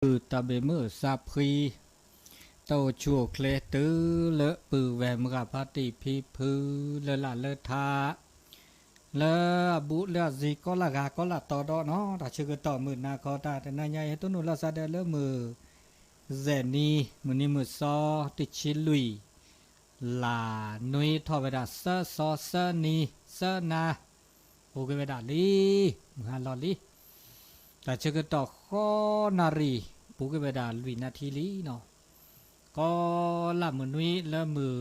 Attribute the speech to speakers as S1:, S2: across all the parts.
S1: ตาเบเมอซาพรีโตชัวเคลตือเลอปือแวมกับปฏิพิพือเลอละเลอทาเลอบุเลอซีก็ละกาก็ละต่อดอเนาะถ้าชื่อก็ต่อมือนาคอตาแต่นายใหญ่ตัวนู้นละซาเดเลอมือเจนีมือนี้มือซอติชิลุยลานุยทอเวดาเซอซอเซนีเซนาโอเกเวดาลีมือฮันลอลีแต่ชื่อก็ต่อข้อนารีปูเกเวดาลุยนาทีลีเนาะก็ละมือนุ้ยละมือ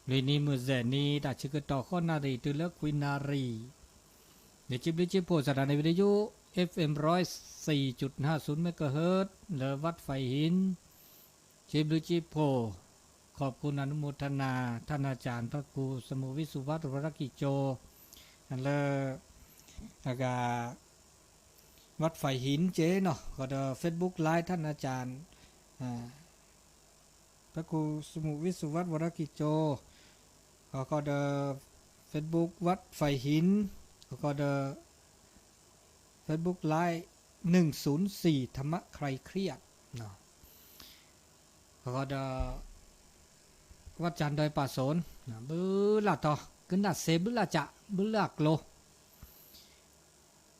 S1: เลยนี่มือเจนี่แต่ชื่อก็ต่อข้อนารีตัวเลือกควินารีเดี๋ยวจิบโพสถานีวิทยุ FM 104.50 เมกะเฮิรตซ์เลวัดไฟหินจิบโพขอบคุณอนุโมทนาท่านอาจารย์พระครูสมุวิสุวัตรวรกิจโจและอากาวัดไฟหินเจเนาะก็เดอเฟซบุ๊กไลฟ์ท่านอาจารย์พระครูสมุวิสุวัตรวรกิจโจก็เดอเฟซบุ๊กวัดไฟหินก็เดอเฟซบุ๊กไลฟ์104ธรรมะใครเครียดเนาะก็เดอวัดจันทร์ดอยป่าโสนบื้อละต่อขึ้นดัดเซบื้อละจะบื้อละโล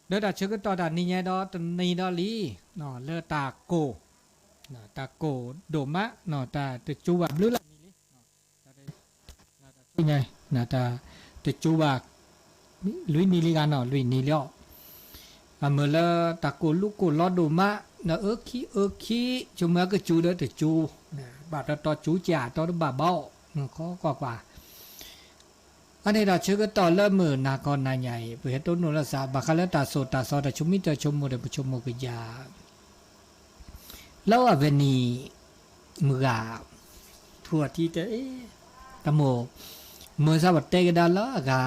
S1: เลือดชื่อก็ต่อด่านนี้ไงดอตนี้ดอลีเนาะเลือดตาโกตาโกโดมะเนาะตาตะจูบหรือละนี่ลิไงนะตาตะจูบลุยนี่ลิกันเนาะลุยนี่เลี้ยวเมื่อละตาโกลูกโกลอโดมะนะขี้จุมาก็จูเด้อตะจูบาดต่อจูจ่าต่อบาเบ้าก็กว่าอันนี้เราชื่อก็ต่อเริ่มมือนากรนายใหญ่เพื่อต้นนุรสาบัคเลตาโสตาซอตชุมิตชมโมเดชมโมกิยาแล้วอเวนีมือกาทัวที่จะตะโมเมื่อสวัสดิ์กันดาละกา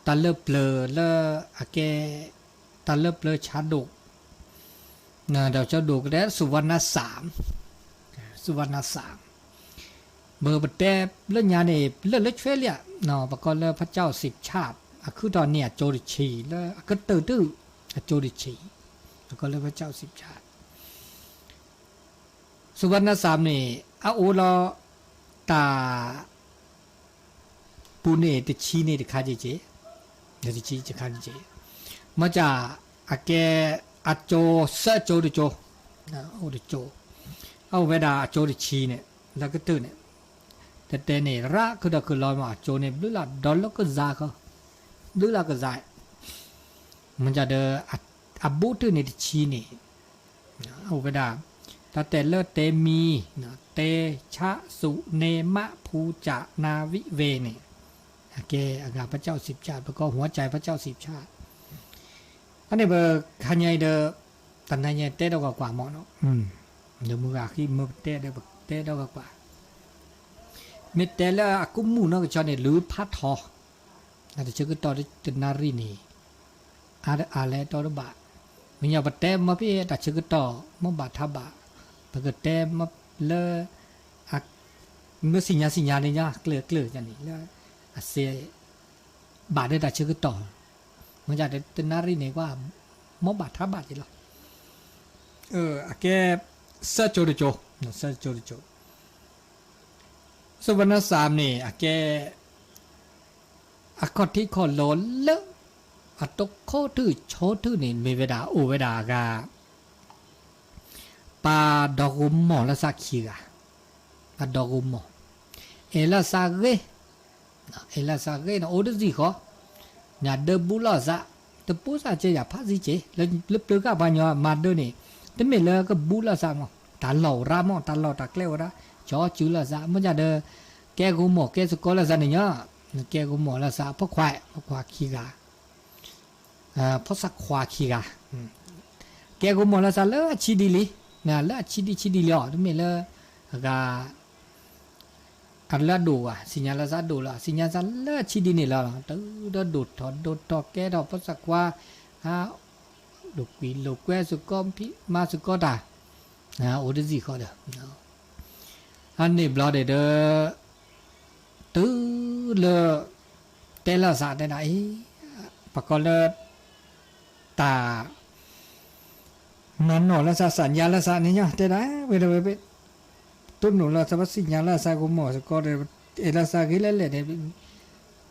S1: ตาเลิบเลอละอาเกตาเลิบเลอชาดุนะเดี๋ยวจะดูกันสุวรรณสามเบอร์บัดแต่เรื่องยาเนี่ยเรื่องเล็กเฟลี่ยเนาะประกอบเรื่องพระเจ้า10 ชาติคือตอนเนี่ยโจดิชีแล้วก็ตื้อโจดิชีแล้วก็เรื่องพระเจ้า10 ชาติสุวรรณสามนี่อาโอลตาปูเนติชีเนติคาจิเจเนติชีจะคาจิเจมาจากอาแกอาโจเซโจดิโจนะโอดิโจเอาเวดาโจดิชีเนี่ยแล้วก็ตื้อเนี่ยแต่เนี่ยรักคือเราคือลอยมาโจเนี่ยดูละดอลแล้วก็จ่าเขาดูละก็จ่ายมันจะเดออับบูตุเนี่ยชีนี่เอาไปด่าแต่เลิศเตมีเตชะสุเนมะภูจะนาวิเวเนี่ยแกอากาพระเจ้า10 ชาติแล้วก็หัวใจพระเจ้า10 ชาติอันนี้เบอร์ขันใหญ่เดอตันใหญ่เตะดอกกว่าหมอเนาะเดี๋ยวมือขี้มือเตะเดอเตะดอกกว่าเมื่อแต่ละกุมูนก็จะเนี่ยหรือพัดทอแต่เชื่อก็ต่อที่นารีนี่อะไรต่อระบาดมันอย่าบัดเต็มมาพี่แต่เชื่อก็ต่อมาบาดทับบาแต่ก็เต็มมาเลอะเมื่อสิญญาเนี่ยเกลืออย่างนี้แล้วเสียบาดได้แต่เชื่อก็ต่อมันจะเป็นนารีนี่ว่ามาบาดทับบาดจีหรอแกเซอร์โจดิโจสุวรรณสามนี่แกกอที่ขอล้นเลอะตกข้อทื่อโชทื่อนี่มีเวดาโอเวดากาปาดอกมอละสักขีกาปาดอกมอเอลาซาเกนะโอดสิขอเนี่ยเดบุลาซาตะปูซาเจยาพาซิเจแล้วลึกๆก็บานยอมาเดนี่แต่ไม่เลยก็บุลาซามอตาเหล่ารามอตาเหล่าตาเกลวระจอจูละซะมันจะเดแกกูหมอแกสกอละซะเนี่ยแกกูหมอละซะพวกควายขี้กาพวกสักควายขี้กาแกกูหมอละซะเลอชิดิลีนะเลอชิดิลีอ๋อตไม่เลอกาอันละดูอ่ะสิญญาละซะดูละสิญญาซะเลอชิดินี่ละตื้อดูดทอแกดอกพวกสักควาลูกปีลูกแกสุกอมพิมาสุกอดาโอดสิเขาเด้ออันนี้บลอดเดอตื้อเลอเตลาสาได้ไหนปะกอเลตา nan no la sa sanya la sa ni nya te da ve tu no la sa sinya la sa ko mo ko de e la sa ke le de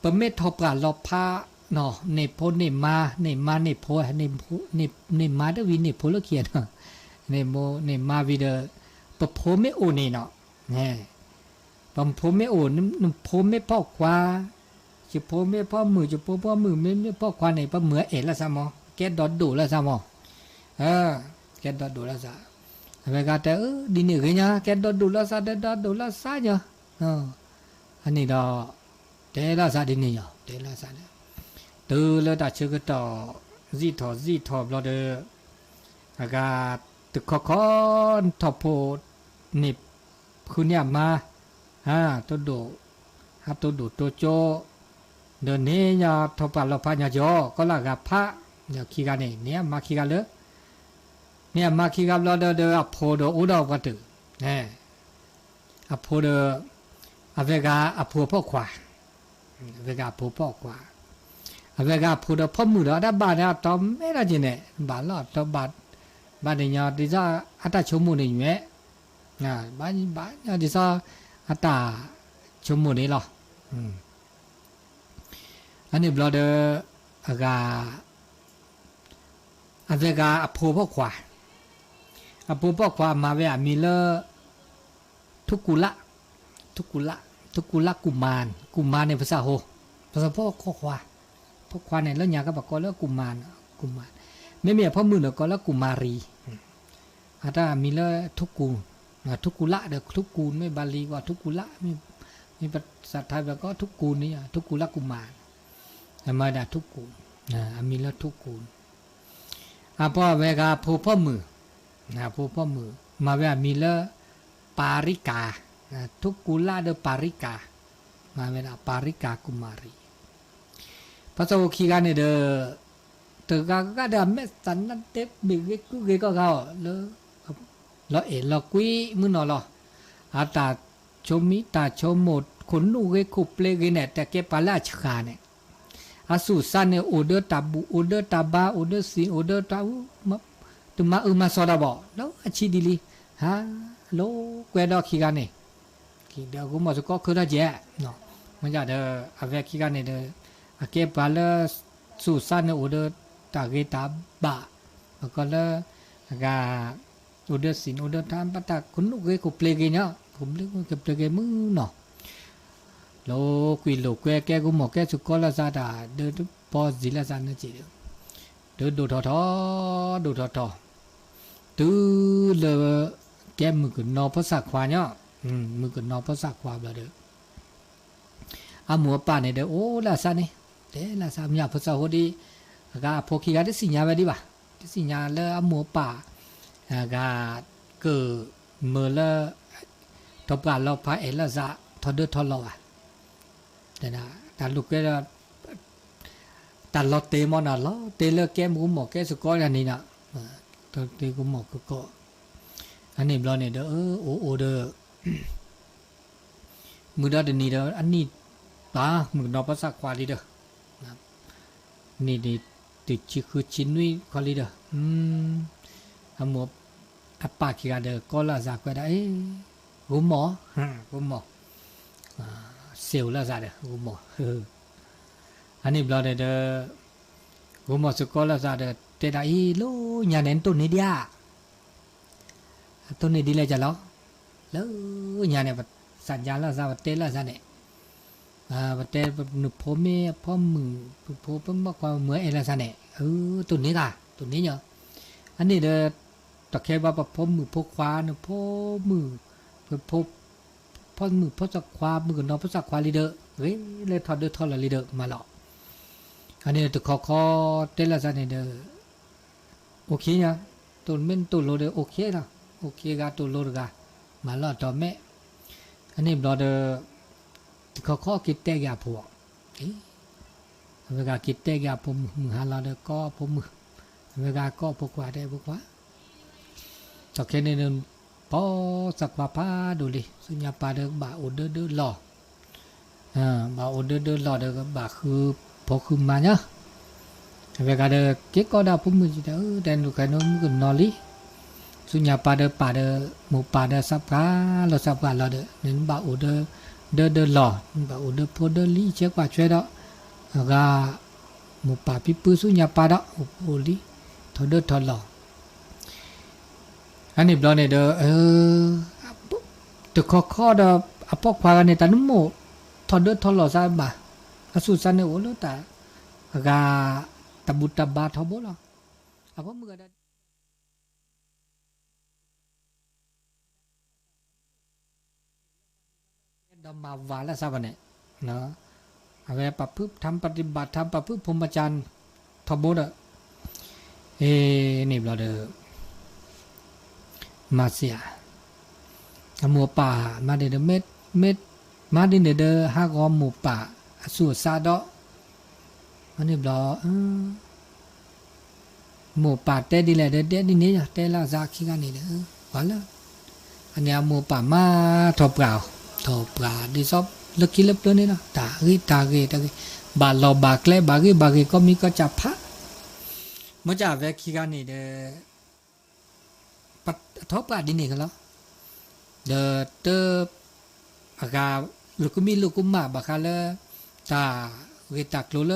S1: ปะเมทอปราลอพาเนาะในโพในมาในโพในมาดวีในโพละเขียนในโมในมาวีเดปะโพเมโอนี่เนาะแน่ปะโพเมโอนโพเมพ่อควาจะโพเมพ่อมือจะโพพ่อมือไม่พ่อควาในปะเหมือเอละซะมอแกดอดดูละซะมอแกดอดดูละซะเวกาแต่ดินี่คือเนี่ยแกดอดดูละซะดอดดูละซะเนี่ยอันนี้ดอเตล่าซาดินี่ยเตล่าซาเนี่ยตูแล้วตาชื่อก็ต่อจีทอบเราเดอากาตึกคอนทอโพนิบคุณเนี่ยมาตัวดูฮับตัวดูตัวโจเดินนี้ยาทอปาเราพาญาโจก็ละกับพระเนี่ยขี้กันเนี่ยมาขี้กันเลยเนี่ยมาขี้กันเราเดออโพโดอุดรวัตถุเนี่ยอโพเดออเวกาอโพพ่อขวาเวกาผู้ปอกว่าเวกาผู้ดพ่อมือดาบาดาตอมไม่ได้จิเนี่ยบาลอดตบาดเนี่ยดิซาอัตชมุนี่แม่บาเนี่ยดิซาอัตชมุนี่หรออันนี้บลอเดอากาเวกาผู้ปอกว่าผู้ปอกว่ามาเวมีเลทุกุละกุมารในภาษาโฮภาษาพ่อข้อควาในแล้วเนี่ยก็บอกก็แล้วกุมารไม่มีพ่อมือแล้วก็แล้วกุมารีถ้ามีแล้วทุกุละเด็กทุกูลไม่บาลีกว่าทุกุละมีภาษาไทยแบบก็ทุกูลนี่ทุกุละกุมารทำไมได้ทุกูลมีแล้วทุกูลพ่อเวกาพ่อมือพ่อมือมาเวมีแล้วปาริกาทุกุละเดปาริกามาเวลาปาริกากุมารีภาษาโอคีกันเนี่ยเดตึกก็เดเมสันนั่นเต็มบิกกุกก็เขาแล้วเราคุยมือนอหรออาตาชมิตาชมหมดคนนู้เกคุเปลกเนี่ยแต่เก็บปลาชกาเนี่ยอาสุสันเนี่ยโอเดอร์ตาบูโอเดอร์ตาบาโอเดอร์ซีโอเดอร์ตาอูตุมาสอดาบอกแล้วอาชีดีลีโลเกวดอคีกันเนี่ยqui de como se co da je no ma ja de avec qui gane de ake bala su san ne order ta ge ta ba ko la ga order sin order tam pata kun ge ko play ge nya kum le ko play ge mu no lo qui lo que ke ko mo ke su ko la sa da de po zi la sa ne ji de do tho tu le ke mu ko no pa sa khwa nyaมือก็นอภาษาความละเด้อหมัวป่าเนี่ยเด้อโอ้ลาซานี่เด้ลาซามีภาษาโหดีก็พอขี้ก็ได้สิญญาไว้ดิบ่ะได้สิญญาแล้วหมัวป่าก็เกิดเมื่อละทบกันเราพาเอละซะทอดทอลอ่ะแต่นะแต่ลูกก็แต่เราเตมอน่ะเราเตเลแกมูหมอแกสกออันนี้น่ะตัวเตกูหมอก็อันนี้บลอเนี่ยเด้อโอเด้อมือดาเดนี่เด้ออันนี้ตามือนอภาษาควาลีเด้อนี่ติดชื่อคือชินนุยควาลีเด้อหมัวปากขี้กาเด้อก็ละจากก็ได้กูหมอเซลละจากเด้อกูหมออันนี้บลอเด้อกูหมอสกอละจากเด้อเตดาอีโลญาเนนตุนี่เดียตัวนี้ดีเลยจ้ะแล้วเนี่ยเนี่ยสัญญาละซาเตละซาเนี่ยเตหนุพอมพ่อมือพอมากกว่าเหมือนเอละซาเนี่ยตัวนี้เนาะอันนี้เด้อตะแค่ว่าพ่อมือพกควาเนี่ยพ่อมือพ่อสักความือกับน้องพ่อสักควาลีเดอร์เฮ้ยเลยทอดละลีเดอร์มาหรอกอันนี้ตัวคอเตละซาเนี่ยเด้อโอเคเนี่ยตัวเม่นตัวโลเดอโอเคนะโอเคกาตัวโลดกามาลอดต่อแม่อันนี้บลอเดอข้อคิดเตกยาพวกเวลาคิดเตกยาผมมือหาเราเด้อก็ผมมือเวลาก็พวกว่าได้พวกว่าต่อแค่นี้นึงพอสักว่าพาดูดิสัญญาปาเด้อบาโอเดอหล่อบาโอเดอหล่อเด้อบาคือพอคือมาเนาะเวลาเด้อเก็กก็ได้ผมมือจะแต่ดูใครน้องมือนอลี สุญญาปาเดหมู่ปาเดสับกาเราสับกาเราเดนึงบาอุเดหล่อบาอุเดโพเดลีเช็คว่าช่วยดอกกาหมู่ปาปิปุสุญญาปาดอุโพลีทอเดทอหล่ออันนี้บลอเนี่ยเดตะข้อเดอปอกควากันเนี่ยตานุ่มโมทอเดทอหล่อซะบ่าอสุสันเนี่ยโอโลตากาตะบุตตะบาทอบ่ล่ะอะบ่มือดดมาวาละซะบันเนี่ยเนาะเอาไว้ปะพึบทำปฏิบัติทำปะพึบพรหมจรรย์ทอบ่ดนี่บลอเดมาเสียหมู่ป่ามาเดเม็ดมาดินเดฮากอมหมู่ป่าสูซาดออันนี้บลอหมู่ป่าเตดิแลเดดินี่เตลาซาคิกันนี่เด้อว่าละอันนี้หมู่ป่ามาทบกล่าวทบกล่าวดิซอบลึกคิลบตัวนี้เนาะตาเกบาลอบาเกลบาเกก็มีก็จับพระมื่อจ่าแวกคิกันนี่เด้ปัดทบกล่าวดินี่กันแล้วเดเตอากาลูกมีลูกมาบาคาเลตาเวตักโลเล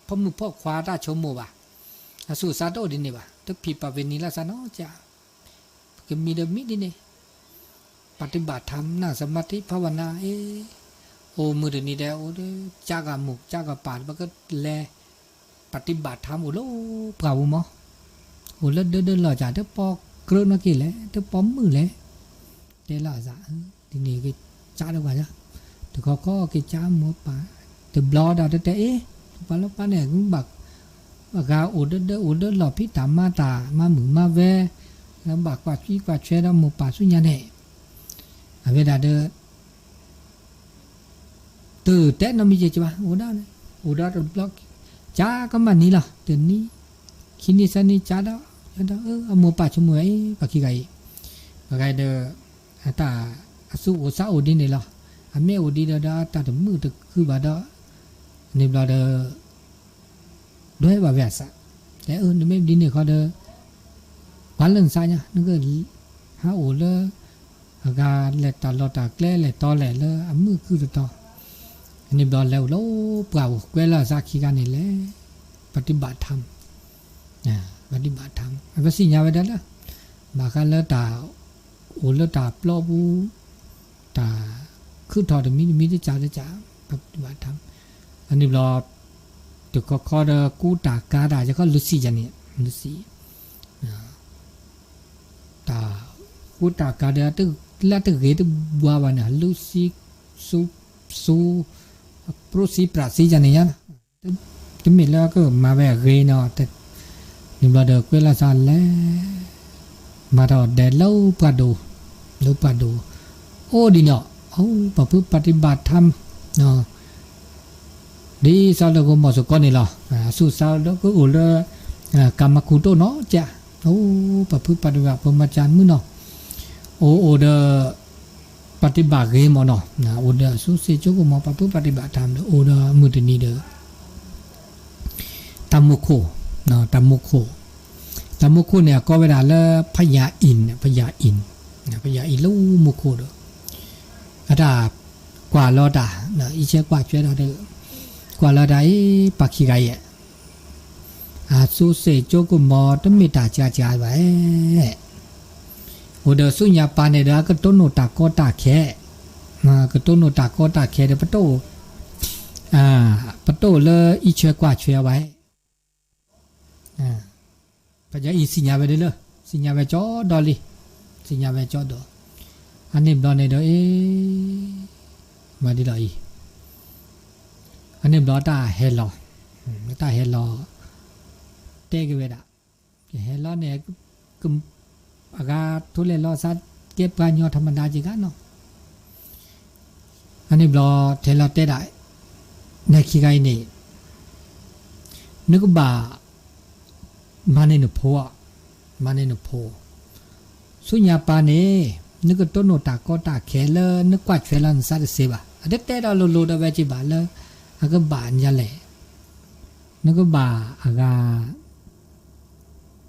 S1: พอมือพ่อควาตาชมโมบะสู่ซาโดดินนี่บะตะพีปะเวนีลาซาโนจ้าก็มีเดมิดินี่ปฏิบัติธรรมนั่งสมาธิภาวนาโอมือเดนี่เดโอเดจากามุกจากาปาดมันก็แลปฏิบัติธรรมโอโลเปล่ามั้งโอเลเดินหล่อจ่าเดปอเกลือนักกี่แหละเดปอมมือแหละเดล่าจ่าทีนี้ก็จ้าดีกว่าจ้ะแต่ก็ก็จ้ามัวป่าแต่บลอดเอาแต่ปาลปาเนี่ยก็บักกาอุดหล่อพิตามาตามาหมือมาเวแล้วบักกว่าชี้กว่าเชดมัวป่าสุญญาเนี่ยอาเวดาเดตื่นเต้นน้ำมีเจจ้าอุดาบล็อกจ้าก็มันนี่ล่ะตื่นนี้คิดนี่สันนี่จ้าดามัวป่าชมวยปักขี้ไก่เดตาสู้อุตสาหอุดินนี่ล่ะอเมอุดินดาตาดมือตะคือบาดานี่บลาเดด้วยบาเวสะแต่นี่ไม่ดินนี่เขาเดปาลันซาเนี่ยนึกว่าหาอุเลอากาเลตาลอตาเกลเลตอเลเลอมือคือต่อนี่บลาแล้วโลเปล่าเวลาสักขีกันนี่แหละปฏิบัติธรรมปฏิบัติธรรมก็สิญญาไว้ได้ละบาคาเลตาโอเลตาปลอบูตาคือทอดมีได้จ่าปฏิบัติธรรมอันนี้เราตึกก็เดกูตากาดาจะก็ลุสีจันนี่ลุสีตากูตากาดาตึกละตึกเกตบัววันน่ะลุสีสูโปรสีปราสีจันนี่ยันตึกมีแล้วก็มาแวกเกเนาะแต่นี่เราเดกเวลาสันแล้วมาทอดเดลลูปาดูโอ้ดีเนาะโอ้ปะพึ่งปฏิบัติธรรมเนาะดีสาวเราก็มาสก้อนนี่หรอสู้สาวแล้วก็อุลกรรมคุโตเนาะจ้ะโอ้ปะพึ่งปฏิบัติพรหมจรรย์มื้อเนาะโอเดปฏิบัติเกมเนาะโอเดสู้เสจก็มาปะพึ่งปฏิบัติธรรมโอเดมื้อนี้เด้อตัมมุโคเนาะตัมมุโคเนี่ยก็เวลาละพญาอินลูมุโคเด้ออาดากว่าลอดานะอีเชกว่าช่วยเราได้กว่าลอดาปักขี้ไก่สู้เสจโจกุมอตมิตาจ่าไว้โอเดสุญญาปาเนี่ยดาก็ต้นโนตาโกตาแค่ก็ต้นโนตาโกตาแค่เดปะโตปะโตเลยอีเชกว่าช่วยไว้ปัญญาอีสิญญาไว้เลยสิญญาไว้จอดอลีสิญญาไว้จอดออันนี้บลอเนี่ยเด้อมาดีเลยอันนี้บลอตาเฮลอเตกิเวดาเฮลอเนี่ยกุมอากาทุเลลอซัดเก็บกันยอธรรมดาจิกันเนาะอันนี้บลอเทลอเตได้ในขี้ไก่นี่นึกบ่ามาในหนุโพสุญญาปานี่นึกต้นโนตาก็ตาแขเลนึกกว่าเฟลันซาเซบะเด็กแต่เราโลดเอาไว้จิบาเลอากบานยาแหละนึกบ่าอากา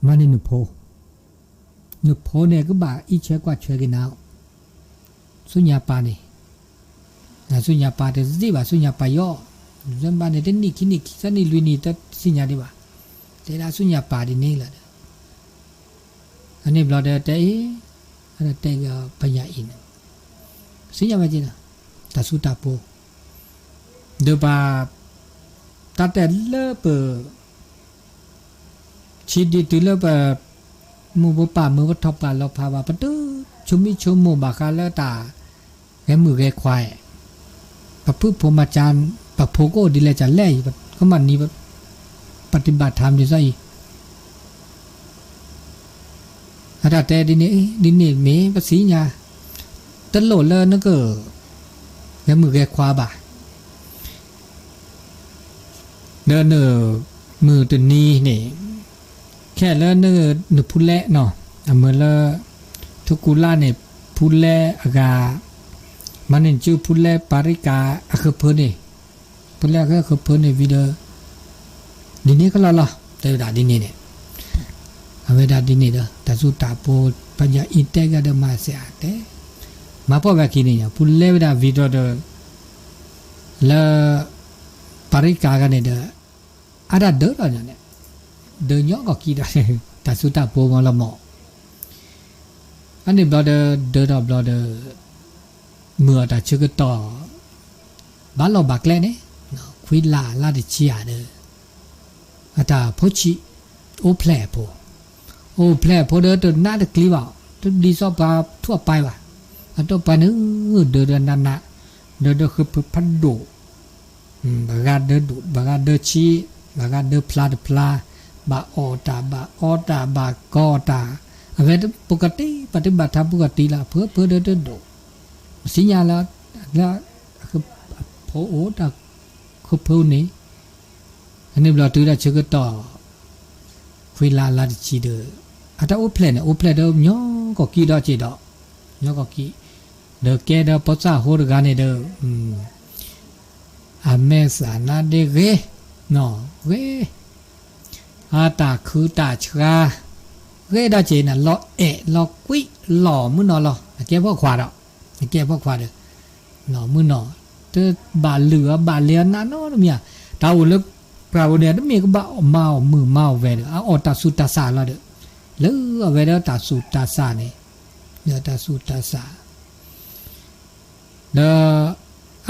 S1: มาในหนุโพ นึกโพเนี่ยก็บ่าอีเชกว่าช่วยกันเอาสุญญาปานี่นะสุญญาปาแต่สิบ่าสุญญาปายอจนบ้านเนี่ยนี่คินี่สันนี่ลุยนี่ตัดสิญญาดิบ่าแต่ละสุญญาปาดินี่ล่ะอันนี้บลอดแต่อันแต่ก็ปัญญาอินสิญญามาจินะตาสุตาโปเดบาตัดแต่เลิบชีดิตุเลิบมูบป่ามือวัดทบป่าเราพาว่าปะตู้ชุมิชุมมูบาคาเลตาแกมือแกควายปะพึ่งพรหมจารย์ปะโพโกดิเลจันแล่ก็มันนี่ปฏิบัติธรรมอยู่ซะอีอาจารย์แต่ดินี่เมภาษีญาตลอดเลยนั่นก็แกมือแกควาบ่าเดินมือตัวนี้นี่แค่แล้วเนื้อพูเละเนาะเมื่อละทุกุลาเนี่ยพูเละอากามันเห็นชื่อพูเละปาริกาอะคือเพิ่นนี่พูเละก็คือเพิ่นในวิดีโอดินี่ก็ละแต่ดาดินี่เนี่ยเอาไว้ดาดินี่เด้อแต่สุตาโปปัญญาอินเตก็เดมาเสียแต่มาพอแบบนี้เนี่ยพูเละเวลาวิดีโอเด้อละปาริกากันเนี่ยเด้อada dah lah ni, dah nyok kita tak suka pun malam mau. Ani brother dah brother, mưa ta chưa có to, bán lò bạc lên đấy, quý la để chia được, ta phô chi, ô ple phô đó từ nát được kli vào, từ đi so ba thua bay vào, tôi bay nữa dah nana, dah khơi phát đổ, baga dah chiบางเดือพลาบาออตาบากอตาอะไรปกติปฏิบัติธรรมปกติละเพื่อเดินดูสัญญาแล้วคือพอโอตาคือเพื่อนี้อันนี้เราถือได้เชื่อต่อคุยลาจีเดออาจจะโอเพลนเดิมย่อก็กี่ดอกจีดอกย่อก็กี่เดอแกเดอปัสสาวะกันเดออเมสานาเดเกno we ata khu ta chra we da che na lo lo qui lo mu no lo ke pho khwa do ke pho khwa de lo mu no te ba lửa ba lia na no mia da wo le pra wo ne me ko ba mao mu mao we de a ta su ta sa la de le we da ta su ta sa ne ne ta su ta sa da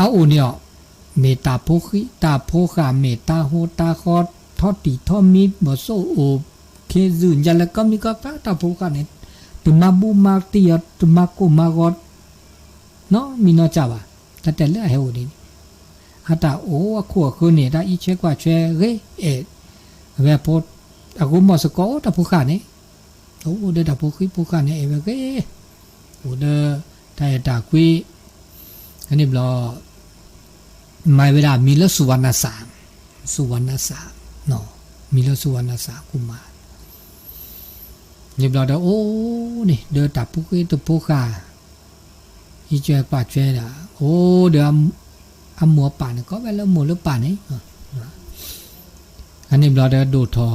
S1: a o neเมตาโพคิตาโพคาเมตาโหตาคอทอติทอมีบ่โซโอเคซึนยาละก็มีก็ตาโพคาเนี่ยตุมาบูมาติยตุมาโกมากอดเนาะมีเนาะจ้าบ่แต่ละเฮโอนี่หาตาโออะขัวคือเนี่ยได้อีเชกว่าแชเรเวโพอะกูมอสกอตาโพคาเนี่ยโอ้เดตาโพคิโพคาเนี่ยเอเวเกโอเดไทตาคุยอันนี้บลอไม่เวลามีแล้วสุวรรณสามเนาะมีแล้วสุวรรณสามกุมารนี่เราเดาโอ้นี่เดินตับพุกตัวพุกาอีเจ้าป่าเจ้าละโอ้เดี๋ยวอัมมัวป่านก็ไปแล้วมัวหรือป่านนี่อันนี้เราเดาดูทอ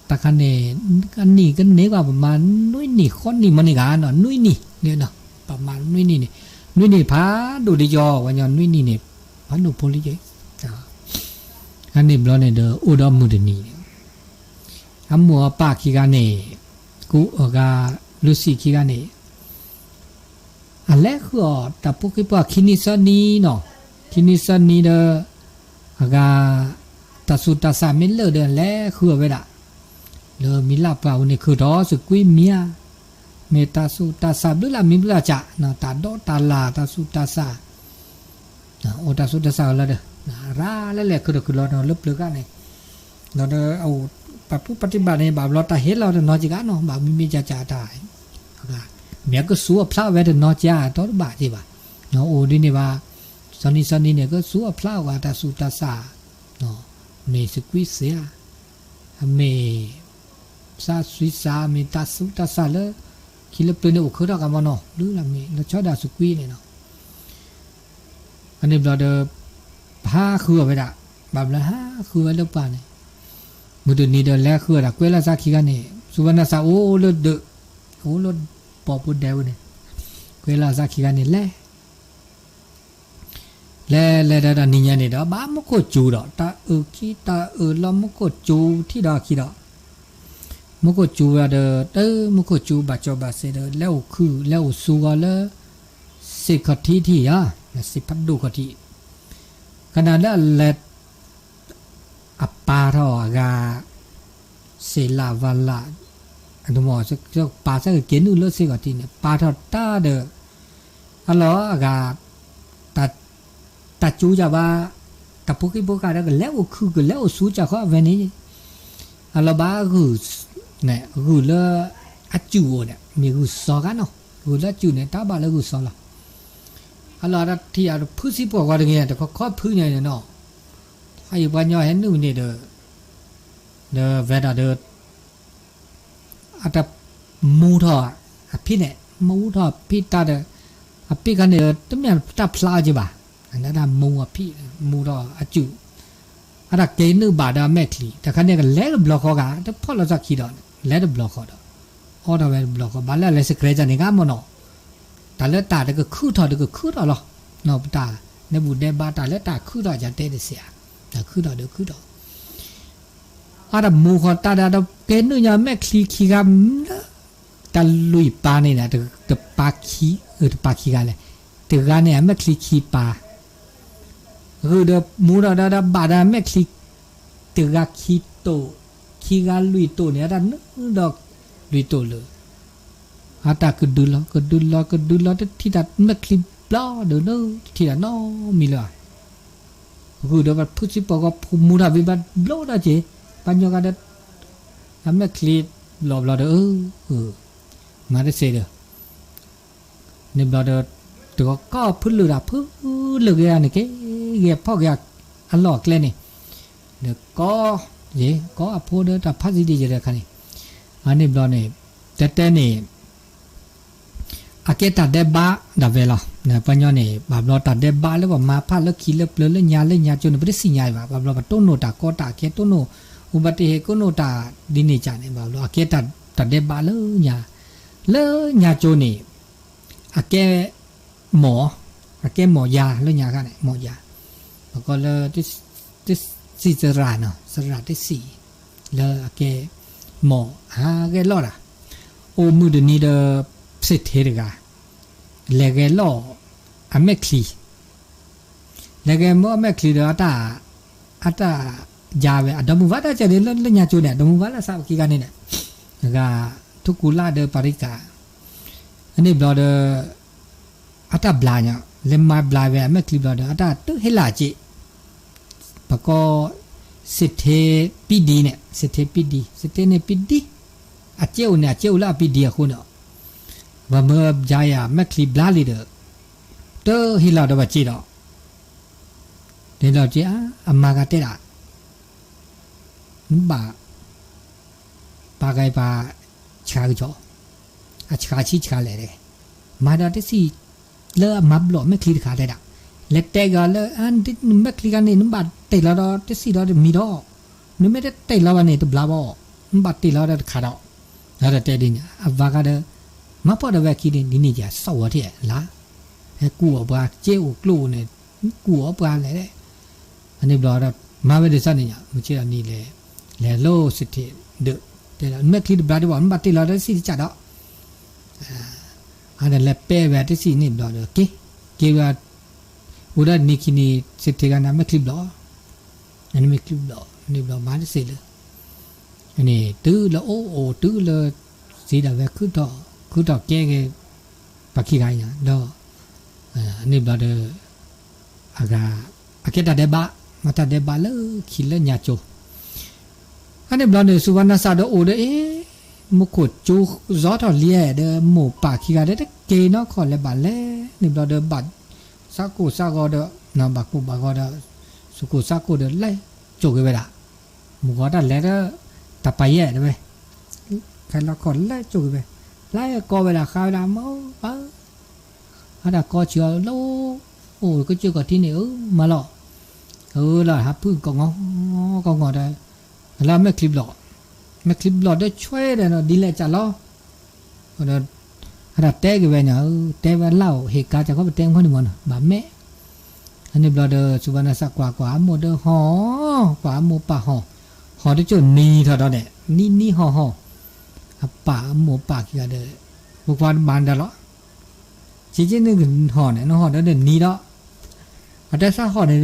S1: ตะคันเนี่ยอันนี้ก็เนื้อกว่าประมาณนุ้ยนี่คนนี่มันนี่กันเนาะนุ้ยนี่เนี่ยเนาะประมาณนุ้ยนี่นุ้ยนี่พาดูดิยอวันย้อนนุ้ยนี่เนี่ยพาดูโพลิเจอันนี้บล้อเนี่ยเด้ออุดมมุดนี่อัมมัวปากขี้กันเนี่ยกูกาลุสีขี้กันเนี่ยอันแรกคือแต่พวกที่พวกคินิสันนี่เนาะคินิสันนี่เด้อกาตัดสุดตัดสามเมตรเลยเดินแรกคือเวลาเลยมีลาเปล่าเนี่ยคือท้อสึกกุ้ยเมียเมตาสุตาสาด้วยละมิบลาจ่ะนะตาโดตาลาตาสุตาสาโอตาสุตาสาละเด้อราแล้วแหละคือเราเนาะลึกๆกันนี่เราเอาปฏิบัติในบาปเราตาเห็นเราเนาะจิกะเนาะบาปมีจ่าตายเมียก็สู้พระเวทเนาะจ้าตอนบาดสิบ่ะเนาะโอ้ดินี่ว่าสนิเนี่ยก็สู้พระว่าตาสุตาสาเนาะเมสกุยเสียเมซาสุยสาเมตาสุตาสาเลยคิดแล้วเป็นอุครากันมาเนาะหรือละเมเราชอบด่าสุกุยเนี่ยเนาะอันนี้เราเดอผ้าคือไปด่าแบบละห้าคือแล้วป่าเนี่ยมือตัวนี้เดินแล้วคือด่าเกล้าซาคิกันเนี่ยสุ สุวรรณสาโอ้ลดเดโอ้ลดปอปุดเดวเนี่ยเวลาสักขีกันนี่แล่ดานิญานี่ดอกบ้ามก็จูดอกตาขี้ตาลอมก็จูที่ดอกขี้ดอกมก็จูว่าเด้อมก็จูบาจอบาเสเด้อแล้วคือแล้วสูก็เลยสิกทีที่อ่ะสิพัดดูกทีขนาดนั้นแลอปาทอกาเสลาวาลาอันนั้นว่าจะปาสักเกณฑ์เลยสิกทีเนี่ยปาทอตาเด้อฮัลโหลกาตัดจูจ้าว่าตัดพวกที่พวกการก็แล้วคือก็แล้วสู้จ้าเขาเวนี้ฮัลโหลบ้าคือเนี่ยคือเลยอัจจูเนี่ยมีคือสอกันเนาะคือแล้วจูเนี่ยตาบ้าแล้วคือสอละฮัลโหลthatที่อ่ะพื้นสิบกว่าอย่างเงี้ยแต่เขาข้อพื้นเนี่ยเนาะไอ้วันย่อเห็นนู่นนี่เด้อเวลาเด้ออาจจะมูทอพี่เนี่ยมูทอพี่ตาเด้อพี่กันเนี่ยตั้งแต่ตาพลาจีบ่าอันนั้นมูพี่มูทออาจูอันนั้นเกณฑ์บาดาแม่คลีแต่คันเนี่ยก็เล็ดบล็อกเขากันแต่พอเราจะคิดอ่ะเล็ดบล็อกเขาเด้ออ๋อเด้อบล็อกเขาบ้านแล้วเลยสเกรจนี่ก็มันเนาะแต่เลือดตาเด็กก็คือทอเด็กก็คือทอหรอเนาะตาในบุญในบาตาเลือดตาคือทอจะเตะเสียแต่คือทอเด็กคือทออาดับมูขอตาดับเกณฑ์เนี่ยแม่คลีขี้กันตาลุยปานี่นะเด็กปาขี้ปาขี้กันเลยเด็กกันเนี่ยแม่คลีขี้ปาเด็กมูดับบาดาแม่คลีเด็กกันขี้โตขี้กันลุยโตเนี่ยดันดอกลุยโตเลยอาตาก็ดูล้อที่ดัดไม่คลิปล้อเดินที่ดัดน้อมีเลยคือเดี๋ยวพูดสิบอกว่ามูดาวิบัติล้อได้เจปัญญาการทำไม่คลิปหลบเด้อมาได้เสียเด้อเนี่ยบลอเด้อตัวก็พื้นเลือดพื้นเลือดเนี่ยแกพ่อแกอันหลอกเลยนี่เดี๋ยวก็เย่ก็พูดเด้อแต่พัดดีๆจะได้คันนี้อันนี้บลอเนี่ยแต่เนี่ยอาเกตัดได้บ้าดับเวลาเนี่ยปัญญาเนี่ยแบบเราตัดได้บ้าแล้วว่ามาพาแล้วขี้เล็บเลยยาจนไม่ได้สิ่งใหญ่แบบเราต้นโนตาก็ตาเกต้นโนอุบัติเหตุก็โนตาดินจานเนี่ยแบบเราอาเกตัดได้บ้าเลยยาจนเนี่ยอาเกหมอยาแล้วยากันเนี่ยหมอยาแล้วก็เลยที่สี่สระเนาะสระที่สี่แล้วอาเกหมอหาแกรอดอ่ะโอ้มือเดี๋ยวนี้เด้อเสร็จเฮริกาเล็กล้ออเมคลีเล็กมั่วอเมคลีเดออาตายาเวอดามุวัดจะเดินเล่นยาจูเนี่ยดามุวัดละสาวกี่กันเนี่ยก็ทุกุลาเดอปาริกาอันนี้บลอเดออาตาบลาเนี่ยเลมมาบลาเวอเมคลีบลอเดออาตาตุเฮลาจิปะก็สิทธิปีดีเนี่ยสิทธิเนี่ยปีดีอาเจ้าเนี่ยเจ้าละปีดีคนเนาะว่าเมื่อใจอ่ะแม่คลีบลาลีเดอเตอฮิลาดว่าจีดอกเดี๋ยวเราจีอามากันเตะนุ่มปาไกปาชากจ่อชาชีชาเลยเลยมาดาที่สี่เลือมาบล็อกแม่คลีขาได้ด่ะเล็กแต่ก็เลยอันที่แม่คลีกันนี่นุ่มบาเตะเราดอที่สี่เรามีดอนุ่มไม่ได้เตะเราวันนี้ตัวบลาบอนุ่มบาเตะเราได้ขาดอกแล้วเตะดิเนี่ยว่ากันเด้อมาพอได้แวกินนี่จะสาวที่ละกูเอาปลาเจ้ากลูเนี่ยกูเอาปลาอะไรเนี่ยอันนี้บลอดมาเวดิสันเนี่ยมันเชื่อนี่เลยโลสิทธิ์เด้อแต่เมื่อคิดบลาดีว่ามันบัติเราได้สิจัดดอกอันนั้นแหละเป้แบบที่สี่นี่บลอดเกี่ยวกับอุดรนิคินีสิทธิ์กันนะไม่คลิปบลออันนี้ไม่คลิปบลอนี่บลอมาได้สิเลยอันนี้ตื้อแล้วโอ้ตื้อเลยสีดำแบบขึ้นต่อคือดอกแก้ปากขี้ไก่เนี่ยดอกนี่บลาเดออากตัดได้บ้ามาตัดได้บ้าเลยขี้เล่นยาโจอันนี้บลาเดอสุวรรณศาสตร์โอ้เด้มุกดจูซอทอเลียเดอหมูปากขี้ไก่เด้เกย์เนาะขอเลยบ้าเลยนี่บลาเดอบัดสักกูเดอนาบักกูบักกูเดอสุกุสักกูเดอเลยโจกันไปละมุกดัดเลยเดอตาไปแย่ได้ไหมใครเราขอเลยโจกันไปไล่ก็เวลาข้าวดำอันนั้นก็เชื่อโลโอ้ก็เชื่อกับที่นี่มาหรอล่ะฮับพึ่งก็งอได้แล้วไม่คลิปหรอก ม่คลิปหลอดได้ช่วยเลยเนาะดีเลยจ้ะล้อเนาะระเตะกี่เว้ยเนาะเตะวันเล่าเหตุการณ์จะเขาไปเตะเขาหนึ่งวันบาแม่อันนี้บลอเดอสุวรรณศักดิ์กว่าโมเดอห่อกว่าโมป่าห่อได้จนนีเท่านั้นเนี่ยนี่ห่อป่าโมป่ากี่กันเด้อพวกวันบานเด้อล้อจริงๆนี่คือห่อเนี่ยน้องห่อได้เดินนีเนาะแต่ซาห่อเนี่ย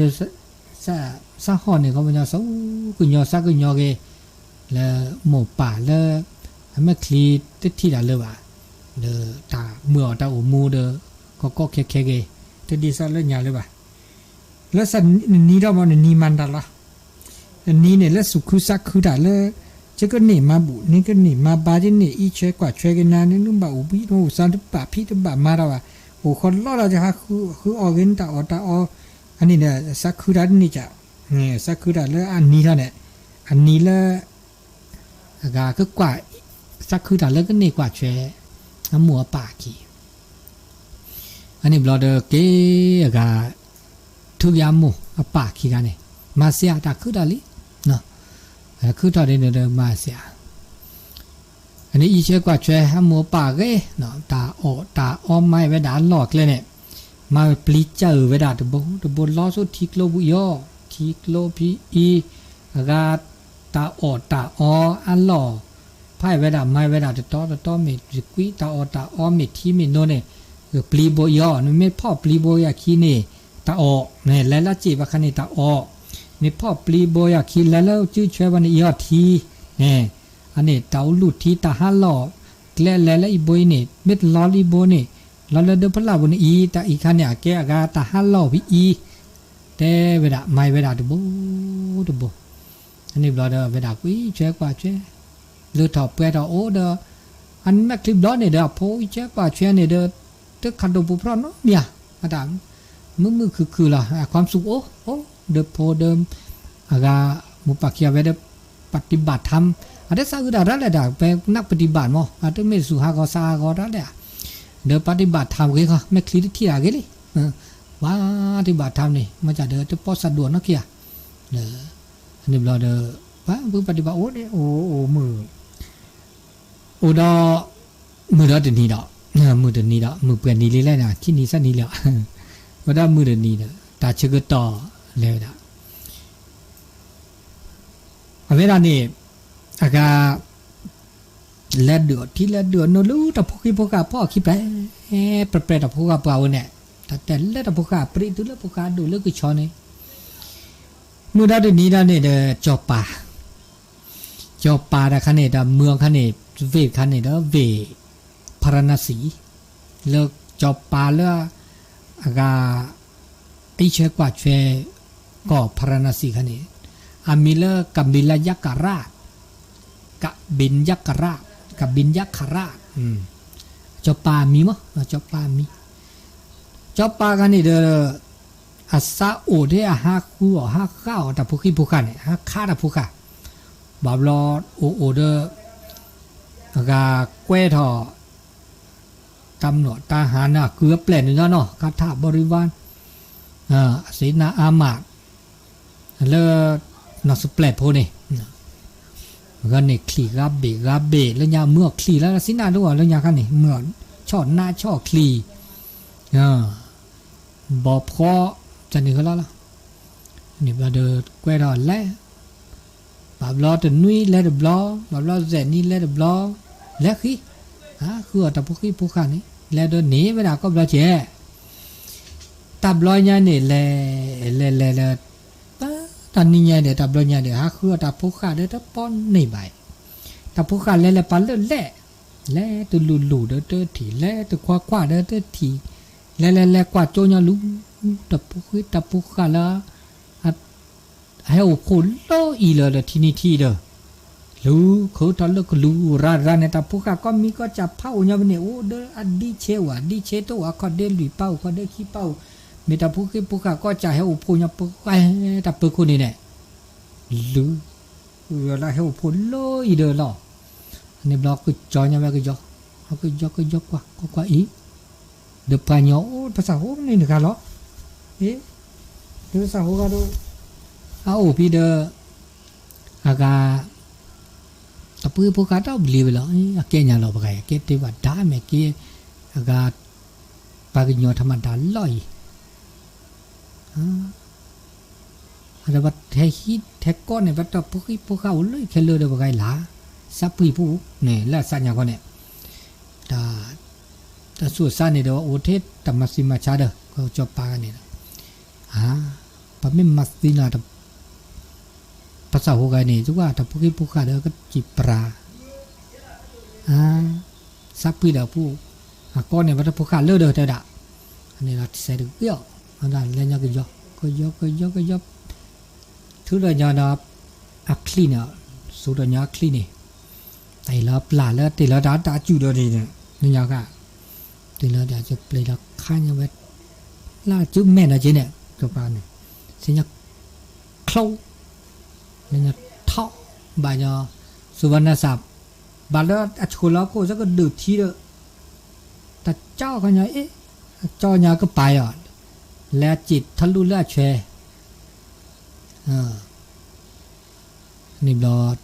S1: ซาห่อเนี่ยเขาเป็นยาสู้กุญยอซากุญยอเกแล้วโมป่าแล้วไม่คลีติดที่ด่าเลยว่ะเด้อตาเมื่อตาอุมูเด้อก็แค่เกติดดีซะเลยหยาเลยว่ะแล้วสันนี้เราบอกนี่มันด่าละอันนี้เนี่ยแล้วสุขุสักขุด่าเลยจะก็หนีมาบุนี่ก็หนีมาบาจินี่อีเชกว่าช่วยกันนานนี่นุ่มบ่าอุบิโนสันตุบะพี่ตุบะมาแล้วว่ะโอ้คนล้อเราจะหาคือออกินตาออันนี้เนี่ยสักขุด่านี่จ้ะเนี่ยสักขุด่าแล้วอันนี้แล้วเนี่ยอันนี้แล้วก็กว่าสักขุด่าแล้วก็หนีกว่าช่วยน้ำหมัวป่ากี่อันนี้บลอเดอร์เก๋ก็ทุกยามหมู่ป่าขี้กันเนี่ยมาเสียตาคือดาลิเนาะคือตอนนี้เดินมาเสียอันนี้อีเชื่อกว่าช่วยน้ำหมัวป่าเก๋เนาะตาอ้อมไม้ไว้ด่านหลอกเลยเนี่ยมาปลีเจอไว้ด่าตะบนล้อสุดทิกโลบุยอทิกโลพีอีก็ตาอ้ออันหล่อไพ่ไว้ด่าไม้ไว้ด่าตะต้อเม็ดกุยตาอ้อเม็ดที่เม็ดโน่นเนี่ยปลีโบยอนี่ไม่พ่อปลีโบยาคีนี่ตาออกเนี่ยแล้วละจีบว่าคันนี่ตาออกนี่พ่อปลีโบยาคีแล้วจื้อช่วยวันนี้ยอดทีเนี่ยอันนี้เตาหลุดทีตาฮัลล่อแล้วอีโบยนี่เม็ดล้ออีโบนี่แล้วเดินพลาบนอีตาอีคันเนี่ยแกกาตาฮัลล่อพี่อีแต่เวลาไม่เวลาตุบอันนี้บลอเดอเวลากุยช่วยกว่าช่วยเลือดถอดเปลือยถอดโอ้เด้ออันแม่คลิปล้อเนี่ยเด้อโพยช่วยกว่าช่วยเนี่ยเด้อตึกขันโดบุพร้อนเนาะเนี่ยอาจารย์มือคือล่ะความสุขโอ้เดิมโพเดิมกามุปะเคียเวเดปฏิบัติธรรมอันนี้สักดาระเลยด่าเป็นนักปฏิบัติมั้งอันนี้ไม่สุภาพก็สาก็ได้เลยเดิมปฏิบัติธรรมเกี่ยเขาไม่คลีที่อะไรเลยว่าปฏิบัติธรรมนี่มันจะเดินจะพอสะดวกนักเกี่ยอันนี้เราเดินว่ามือปฏิบัติโอ้เนี่ยโอ้มือดอมือดอเดี๋ยวนี้ดอกมือเดี๋ยวนี้ดอกมือเปลี่ยนนี้เลยนะที่นี้สักนี้แล้วว่าได้มือเดี๋ยวนี้นะตาเชื่อต่อแล้วนะเวลานี้อากาเล่นเดือดที่เล่นเดือดโนรู้แต่พวกพ่อคิดไปเปรตแต่พวกเปล่าเนี่ยแต่เล่นแต่พวกปริตุเล่นพวกดูเล่นกุชอนี่มือได้เดี๋ยวนี้ได้เนี่ยเดจอป่าแต่ขันเนี่ยเดเมืองขันเนี่ยเวขันเนี่ยเดเวพารณสีเลิกจอป่าเลือกาไอเชกว่าเชก็พารณสีขันนี้อามิเลกับบิลยักษ์ราชกับบินยักษ์ราชกับบินยักษ์ราชจอป่ามีมั้ยจอป่ามีจอป่ากันนี่เดออาซาโอเดอาฮาคูฮาข้าวแต่พวกขี้พวกกันเนี่ยฮาข้าแต่พวกกันบาบลอโอเดอกาเกวทอตำรวจทหารน่ะเกือบเปลี่ยนเนาะคาถาบริวารศีนาอามาตแล้วนอสเปลดโพนี่ก็เนี่ยคลีรับเบแล้วยาเมื่อคลีแล้วศีนาด้วยแล้วยากันนี่เมื่อช่อหน้าช่อคลีบอกพอจะนี่ก็แล้วล่ะนี่เราเดินแกวดอนแล้วแบบล้อตัวนุ้ยแล้วเดือบล้อแบบล้อแสนนี่แล้วเดือบล้อแล้วขี้คือแต่พวกขี้พวกขันนี่แล้วเดินหนีเวลาก็บลาเจตับลอยเนี่ยนี่แลตอนนี้เนี่ยตับลอยเนี่ยคือตับพวกขันเด้อตับป้อนนี่ใบตับพวกขันแลปันเลื่อนแล่ตัวหลุดเด้อถีแล่ตัวคว้าเด้อถีแลกว่าโจญลุตับพวกขันละให้โอ้โหโลอีเลยที่นี่ที่เด้อรู้เขาตอนเลิกรู้ร้านเนี่ยแต่พวกก็มีก็จับเผาเนี่ยวันนี้โอ้เด้ออดีเชตัวก็เดินหลุยเป้าก็เดินขี้เป้ามีแต่พวกก็จะให้โอ้โหเนี่ยพวกแต่พวกคนนี้เนี่ยรู้อะไรให้โอ้โหโลอีเด้อหรอนี่บล็อกก็จอยเนี่ยไปก็ยกเขาก็ยกกว่าอีเดี๋ยวไปเนาะภาษาโหนี่หนึ่งกันหรอเภาษาโหก็ดูเอาพี่เด้ออากาต ปุยพวกเขาต้องบลีไปแล้วเกี่ยยังเราไปเกี่ยที่ว่าด่าแม่เกี่ยก็ปากญอธรรมดาลอยอะไรว่าแท้ฮิตแท้ก้อนเนี่ยว่าพวกเขาเลยแค่เลือดไปไกลหลาซับปุยผู้เนี่ยและสัญญาคนเนี่ยแต่ส่วนสั้นเนี่ยเดี๋ยวโอเทสธรรมสิมาชาเด้อก็จบปากเนี่ยปะไม่มัสตินาแต่ภาษาหัวกันนี่จุกว่าแต่พวกเขาเด้อก็จีปลาซับปุยเดี๋ยวผู้ก้อนเนี่ยว่าพวกเขาเลือดเด้อแต่ด่าอันนี้เราใส่ดึกเยอะอันนั้นเล่นยังก็ยกthứ là nhà nó clean à số đó nhà clean này tại là lạ là thì là đã chịu được gì nè nên nhà cả thì là đã chụp lấy là khai như vậy là chữ mẹ là trên này các bạn này sẽ nhắc khâu nên nhắc thọ bài nhà số văn là sạp bà đó chú nó cô rất có được thi được ta cho cái nhà ấy cho nhà cái bài à là chỉ thằng lu là chèนี่บลอด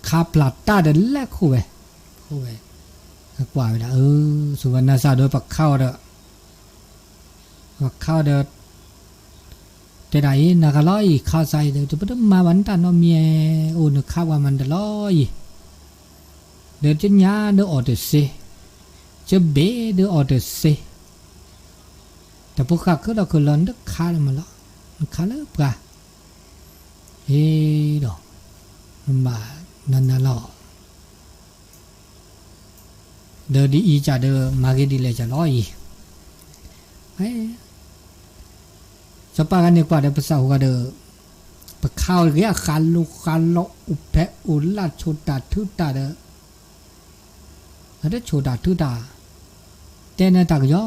S1: คาปลาตาเดินแลกคู่ไปกว่าไปละสุวรรณศาสตร์โดยปักเข้าเด้อปักเข้าเด้อแต่ไหนนักร้อยข้าวใส่เด้อจะไปมาวันตันน้องเมียโอ้นึกข้าวว่ามันเด้อร้อยเดินจะหญ้าเด้อออเดอร์เซจะเบ้เด้อออเดอร์เซแต่พวกข้าก็เราคือหลอนเด้อข้าเลยมันละมันข้าเลยปะดอกมานั่นน่ะล่ะเดอดีอีจ่าเดอมาเกดีเลยจะร้อยสปากันเนี่ยกว่าเดอภาษาหัวเดอปะข้าวเรียกคันลูกคันโลอุเพอุลาโชตาทุตาเดออะไรโชตาทุตาแต่เนี่ยตากยอ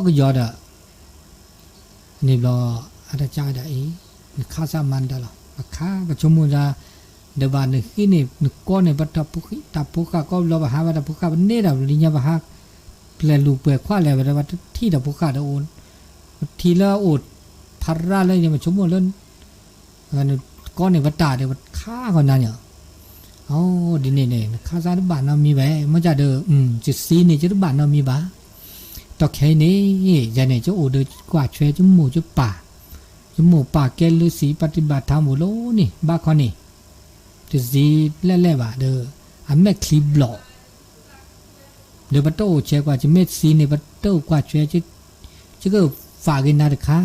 S1: ก็ยอเดอนี่รออาจารย์ได้ข้าสามันได้หรอข้าก็ชมว่าเดี๋ยววันนึงที่นี่นึกก้อนเนี่ยบัดตับพวกข้าก็เราไปหาว่าตับพวกข้ามันเนี่ยเราลิญญาไปหาเปลี่ยนลูกเปลี่ยนคว้าอะไรไปแล้วว่าที่ตับพวกข้าเดี๋ยวโอนทีละอดพัดราเลยเนี่ยมันชมว่าเรื่องก้อนเนี่ยบัดตาเดี๋ยวข้าคนนั้นเนี่ยดินเนี่ยข้าสารบ้านเรามีแบบมันจะเดิมจุดซีเนี่ยจุดบ้านเรามีบ้าตอกแค่นี้อย่างเนี่ยจะโอเดือกว่าช่วยจุ่มหมูจุ่มป่าแกฤาษีปฏิบัติธรรมโหโลนี่บ้าคนนี่จะซีเล่ๆบ่าเด้ออันแม่คลิปหลอกเดี๋ยวบัตโต้เชื่อกว่าจะเม็ดซีเนี่ยบัตโต้กว่าช่วยจะก็ฝากกินนาฬิกา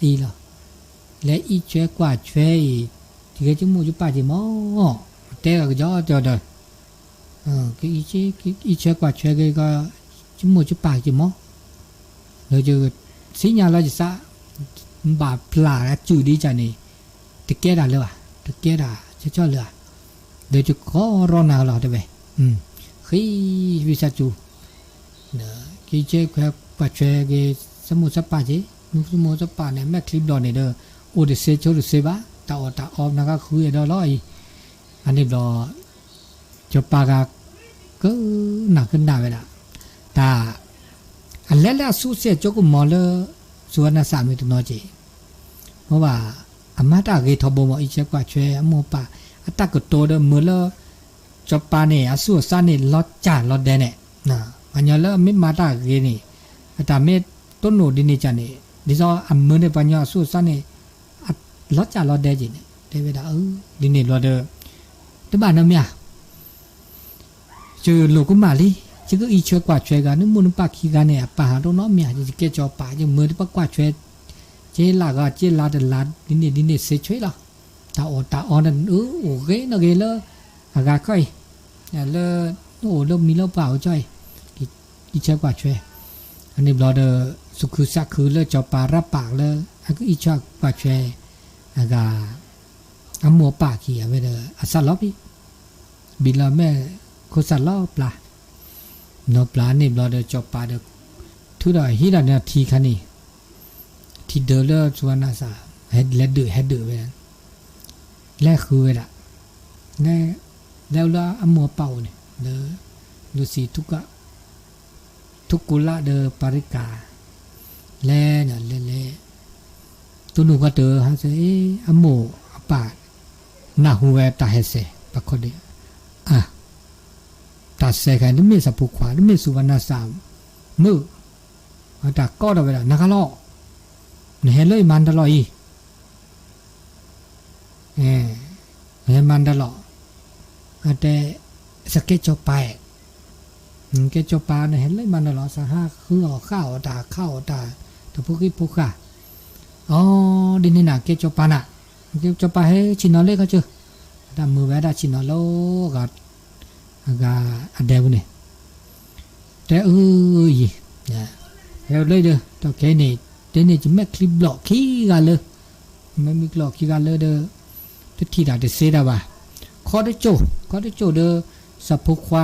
S1: อีหรอและอีเชื่อกว่าช่วยที่ก็จุ่มหมูจุ่มป่าจะมอแต่ก็ย่อจอเด้อก็อีเชื่อกว่าช่วยก็จุ่มหมูจุ่มป่าจะมอเราจะสิญญาเราจะซะบาปลาจูดีจันนี่ตะเกียดาเลยวะตะเกียดาชอบเลยเดี๋ยวจะขอรอนาเราได้ไหมขี้วิชาจูเนอะกี่เจ้าแค่ปัจจัยกี่สมุทรสปาจีสมุทรสปาเนี่ยแม่คลิปดอนเนี่ยเด้อโอเดเซโชเดเซบ้าตาออกนะคะคุยเด้อร้อยอันนี้รอจะปากก็หนักขึ้นได้เวลาตาอันแล้วสู้เสียจกุมอเลส่วนน่ะสามีตัวน้อยจีเพราะว่าอามาตาเกทบมอีเจกว่าช่วยอโมปาอัตตะก็โตเดอมือละจบปาเนี่ยสู้ซ่าเนี่ยลอจ่าลอแดเนี่ยนะปัญญาละไม่มาตาเกนี่แต่ไม่ต้นหนูดินี่จันนี่ดิซออันมือเนี่ยปัญญาสู้ซ่าเนี่ยลอจ่าลอแดจีเนี่ยเดวิดาดินี่ลอเดอที่บ้านน้ำยาเจอโลกุมาลีจะก็อีเชื่อกว่าช่วยกันนึกมุนปากขี้กันเนี่ยป่าตรงน้องเมียจะเกจอป่าจะมือที่ปากกว่าช่วยเจลาก็เจลาเดลาดินเสียช่วยละตาอ่อนนั่นโอเคนะเกลเลยอากาศค่อยเลยเริ่มมีเล่าเปล่าจ้อยอีเชื่อกว่าช่วยอันนี้รอเดอสุขุสักคือเลยจอป่ารับปากเลยอันก็อีเชื่อกว่าช่วยอากาศอัมโมปากขี้เอาไว้เดออัศล้อพี่บินละแม่โคสัลล้อปลานอปลาเนี่ยเราเดินจบปาเด็กทุกอย่างฮิดาเนี่ยทีคันนี้ที่เดินเลือดส่วนน่ะสาเฮ็ดเดือไปนั่นแรกคือเวลาแล้วละอมัวเป่าเนี่ยเด้อฤาษีทุกุละเดอปาริกาแล่เนี่ยแล่ตัวหนูก็เดอฮะเสอโมปา na huwe ta hese pakhodi ta se kan de mi sa pu khwa de mi suwana sa mu ta ko da ba na ka lo ne loi man da lo yi ne man da lo ate sa ke cho pa ke cho pa ne loi man da lo sa ha khu lo khao ta ta pu ki pu kha đi nên là ke cho pa na ke cho pa he chi no le ka chu ta mu ba da chi no lo ga ade bu ne te yi ya he le de to ke ni te ni chi me clip block ki ga le me mi block ki ga le de te thi da de se da ba kho de cho de sa pu khwa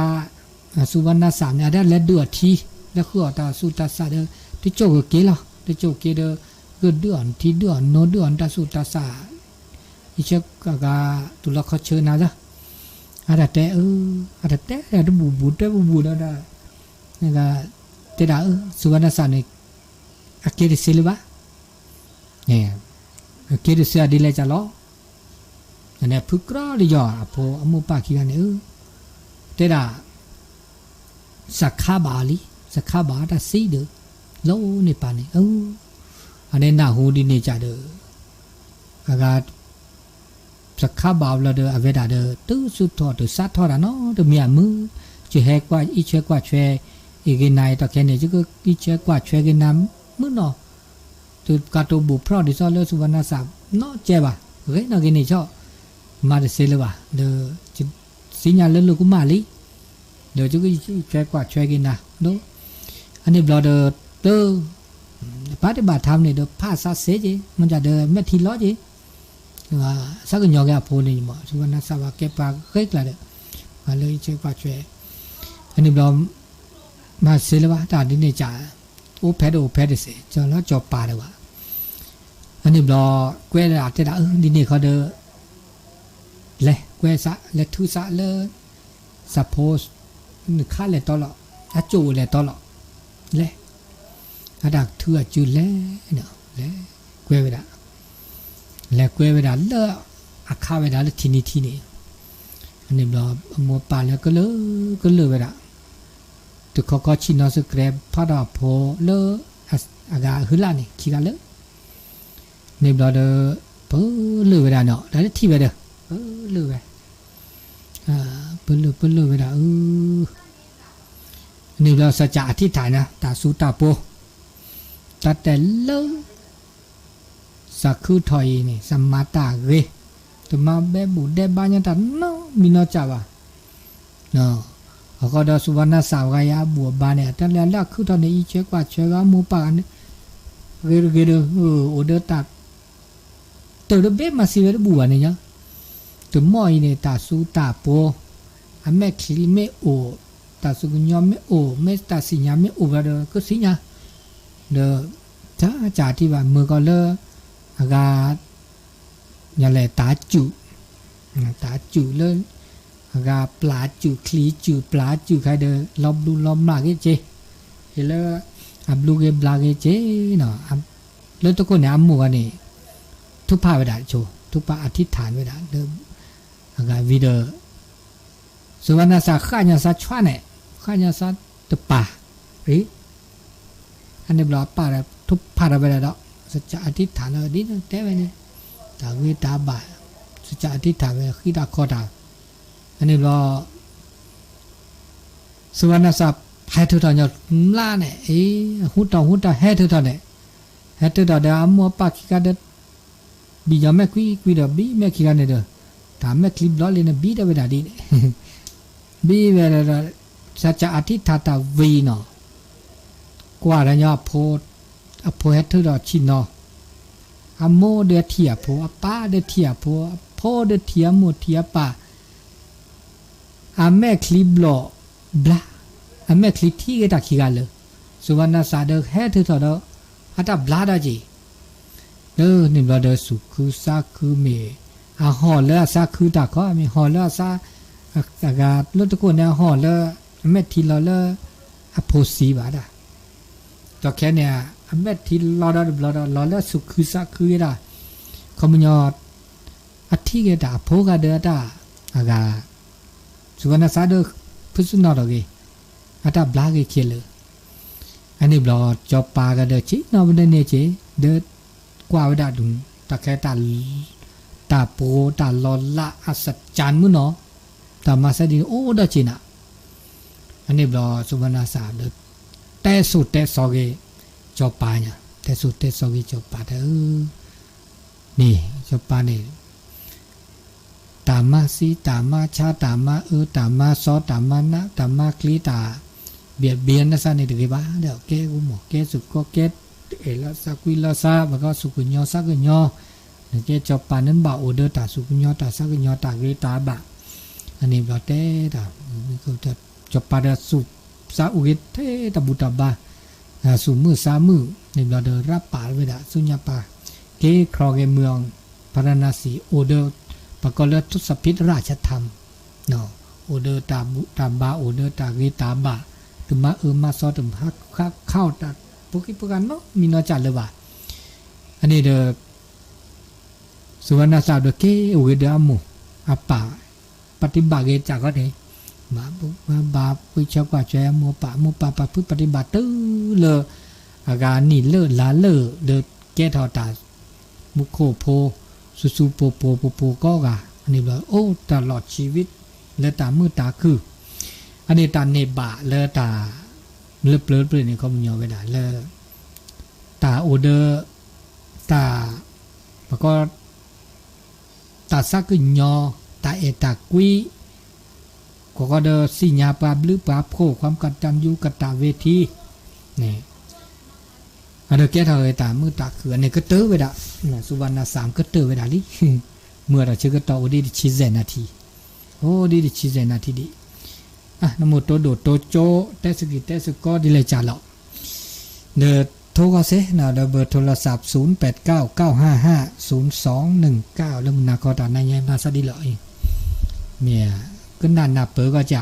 S1: su van na sa nya da le du thi le khu ta su ta sa de te cho ke la te cho ke deก็เดือนที่เดือนโนเดือนตาสุตาสาอีเชกกาตุลาเขาเชิญนะจ๊ะอาแต่อาแต่แต่บูแล้วได้นี่ก็แต่ดาสุวรรณสารนี่อาเกดิเซลบะเนี่ยอาเกดิเซอดีเลยจ้ะล้อเนี่ยพึกราดิยอพออมุปาคีกันเนี่ยแต่ดาสักขาบาลีสักขาบาตาซีเดอโลนี่ปานี่อันนี้น่าหูดีนี่จ้ะเด้ออากาศสักข้าบาวละเด้ออเวดาเด้อตื้อสุดทอดตื้อซัดทอดอ่ะเนาะเด้อมีอ่ะมือจะแฮกว่าอีเชกว่าช่วยอีกนายตะแค่นี้จะก็อีเชกว่าช่วยกันน้ำมือเนาะตื้อกาโตบุพรอดิซอเลสุวรรณสามเนาะเจ็บอ่ะเฮ้ยน่ากินนี่ชอบมาเดเซลว่ะเด้อสิญญาเลลุกุมาลีเด้อจะก็เชกว่าช่วยกันนะเนาะอันนี้บลอเด้อปฏิบัติธรรมเนี่ยเดี๋ยวภาษาเสจีมันจะเดินไม่ทีล้อจีว่าสักหน่อยก็พูดนี่มั้งสุวรรณสาวะเก็บปากเกิดแล้วเด้อมาเลยเช็คว่าช่วยอันนี้เรามาเสร็จแล้วว่าตอนนี้เนี่ยจ่าโอเพดเสร็จจอแล้วจบปาเลยว่ะอันนี้เราเกวอาจจะได้ดีนี่เขาเดินเลยเกวซะเลยทุสะเลย suppose นึกค่าเลยตลอดอาจูเลยตลอดเลยอาดักเถื่อจุเล่เนาะเล่เกวเวดาเล่เกวเวดาเล่อาคาเวดาเล่ทีนี่อันนี้เรามัวปาแล้วก็เลยเวดาตุกเขาชินอสเกรบพาดาโพเล่อากาหือลานี่ขี้กันเลยนี่เราเด้อเปิ้ลเลยเวดาเนาะได้ที่เวดาเลยเวเปิ้ลเวดานี่เราสัจจะอธิษฐานนะตาสุตาโปตัดแต่เลิกสักคือถอยนี่สมาตาเรตัวมาแบบบุเดบ้านยังตัดเนาะมีนอจ่าวะเนาะเขาก็ดอสุวรรณสาวกายาบัวบานเนี่ยแต่แล้วคือตอนนี้อีเช็คว่าเช็คว่ามูปานเกลือโอเดตัดตัวเบ็ดมาสิเวบัวเนี่ยยังตัวมอยเนี่ยตาสุตาโปอเมคลิเมโอตาสุกุญยอมเมโอเมตาสิญาเมโอแบบก็สิญาเด้อจ้าจ่าที่ว่ามือก็เลอากาอย่าแลตาจุเลยอากาปลาจุคลีจุปลาจุใครเด้อลอบดูลอมมาเกเจเฮเลอับลูเกบลาเกเจเนาะแล้วตะโกนเนี่ยอัมมูกันนี่ทุกภาพเวดาโชทุกภาพอธิษฐานเวดาเด้ออากาวิเดอสุวรรณสาข้าญาสาชวาเนี่ยข้าญาสาตะป่าหรืออันนี้เราป่าแล้วทุกภาพเวดาเนาะสัจจะอธิษฐานเอาดีนะแต่ไว้เนี่ยตาวิตาบ่าสัจจะอธิษฐานไว้ขี้ตาคอตาอันนี้เราสุวรรณสาให้ทุกท่านยอดล่าเนี่ยหุ่นต่อให้ทุกท่านเนี่ยให้ทุกท่านเดี๋ยวมัวปากขี้กันเด็ดบีจะไม่คุยเดี๋ยวบีไม่ขี้กันเนี่ยเด้อถามไม่คลิปล้อเลยนะบีได้เวลาดีเนี่ยบีเวลาสัจจะอธิษฐานตาวีเนาะกว่าแล้วเนี่ยโพให้ทุกท่านชินเนาะอโมเดือเทียโพอป้าเดือเทียโพเดือเทียโมเทียป้าอาแม่คลิปหล่อบลาอาแม่คลิปที่ก็ตะขี้กันเลยสุวรรณสาเดอให้ทุกท่านอาตาบลาได้จีเด้อนี่เราเดอสุคือซาคือเมอาห่อแล้วซาคือตาก็มีห่อแล้วซาอากาศรถตะโกนเนี่ยห่อแล้วแม่ทีเราแล้วอโพสีบาดาต่อแค่เนี่ยแม่ทีเราแล้วสุคือซาคือได้คอมยอด อธิเกตาโพกาเดตาอากาสุวรรณสาดพุสุนอดอกเกอตาบลาเกเคลอันนี้บลอจอบปากาเดจินอบเดเนเจเดกว่าเวดาดุนตะแคตาโปตาลอละอัศจรรย์มุเนาะตามาซะดีโอ้ดอจินะอันนี้บลอสุวรรณสาเดแต่สุดแต่ซอเกจอบปาญะแต่สุดแต่ซอเกจอบปาเด้อนี่จอบปานี่ตามาสีตามาชาตามาตามาซอตามานะตามาคลีตาเบียดเบียนนะซะนี่ดีบ้าเดี๋ยวแกกูหมอแกสุกก็แกเอละซากุยละซาบักก็สุกุญญอซากุญญอเนี่ยแกจอบปานั้นบ่าโอเดอตาสุกุญญอตาซากุญญอตาเกตาบะอันนี้บ่เตตาก็จะจอบปาดสุซาอุเกเตตาบุตาบาสุมือซามือนี่บ่เดอรับปาเวดาสุญญาปาเกครอเกเมืองพาราณสีโอเดอปกลทุสพิษราชธรรมเนาะโอเดอตาบุตาบาโอเดอตาเกตาบะตุมามาซอตุมฮักเข้าตาปุกิปุกันเนาะมีนอจัดเลยว่าอันนี้เดอสุวรรณสาวเดอเกโอเดอมูอปาปฏิบัติเกจากก็ได้มาบาปุชกว่าแจมัวปะปะพึ่งปฏิบัติตื้อเลออาการนี่เลอลาเลอเดอแกทอตามุโคโพสุโปก็กะอันนี้ว่าโอ้ตลอดชีวิตและตามือตาคืออันนี้ตาเนบะและตาเลือเปลือยนี่เขามีเอาไว้ได้และตาโอเดอตาแล้วก็ตาซักกึญอตาเอตากุยก็เดอสิญาปาบลือปาโคความกตัญญูกตเวทีนี่อันเดอแกทอยตามือตาคืออันนี้ก็เตอไว้ดะสุวรรณสามก็เตอไว้ดะลิเมื่อเราชื่อก็ต่อดีชิเซนาทีโอ้ดีชิเซนาทีดิอ่ะนโมโตโดโตโจเตสกิเตสก็ดีเลยจ้าหรอกเดอโทรก็เซนะเดอเบอร์โทรศัพท์0899550219แล้วมึงนาคอตาในยัยมาซะดีหรอเมียก็นานนาเปิดก็จะ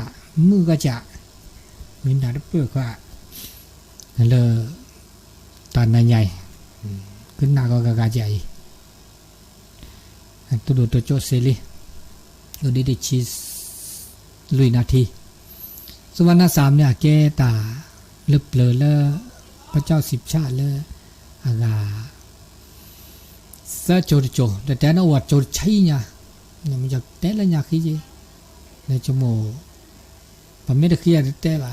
S1: มือก็จะมีนาเปิดก็เลยตอนในใหญ่ขึ้นหน้าก็กระจายตัวดูตัวโจเซลีดูดีชีสลุยนาทีสุวรรณสามเนี่ยแกตาเลือบเลอเลอพระเจ้าสิบชาติเลออากาเสโจแต่นั่นว่าโจใช่เนี่ยมันจะแต่ละอย่างขี้จีในชั่วโมงผมไม่ได้เครียดแต่ว่า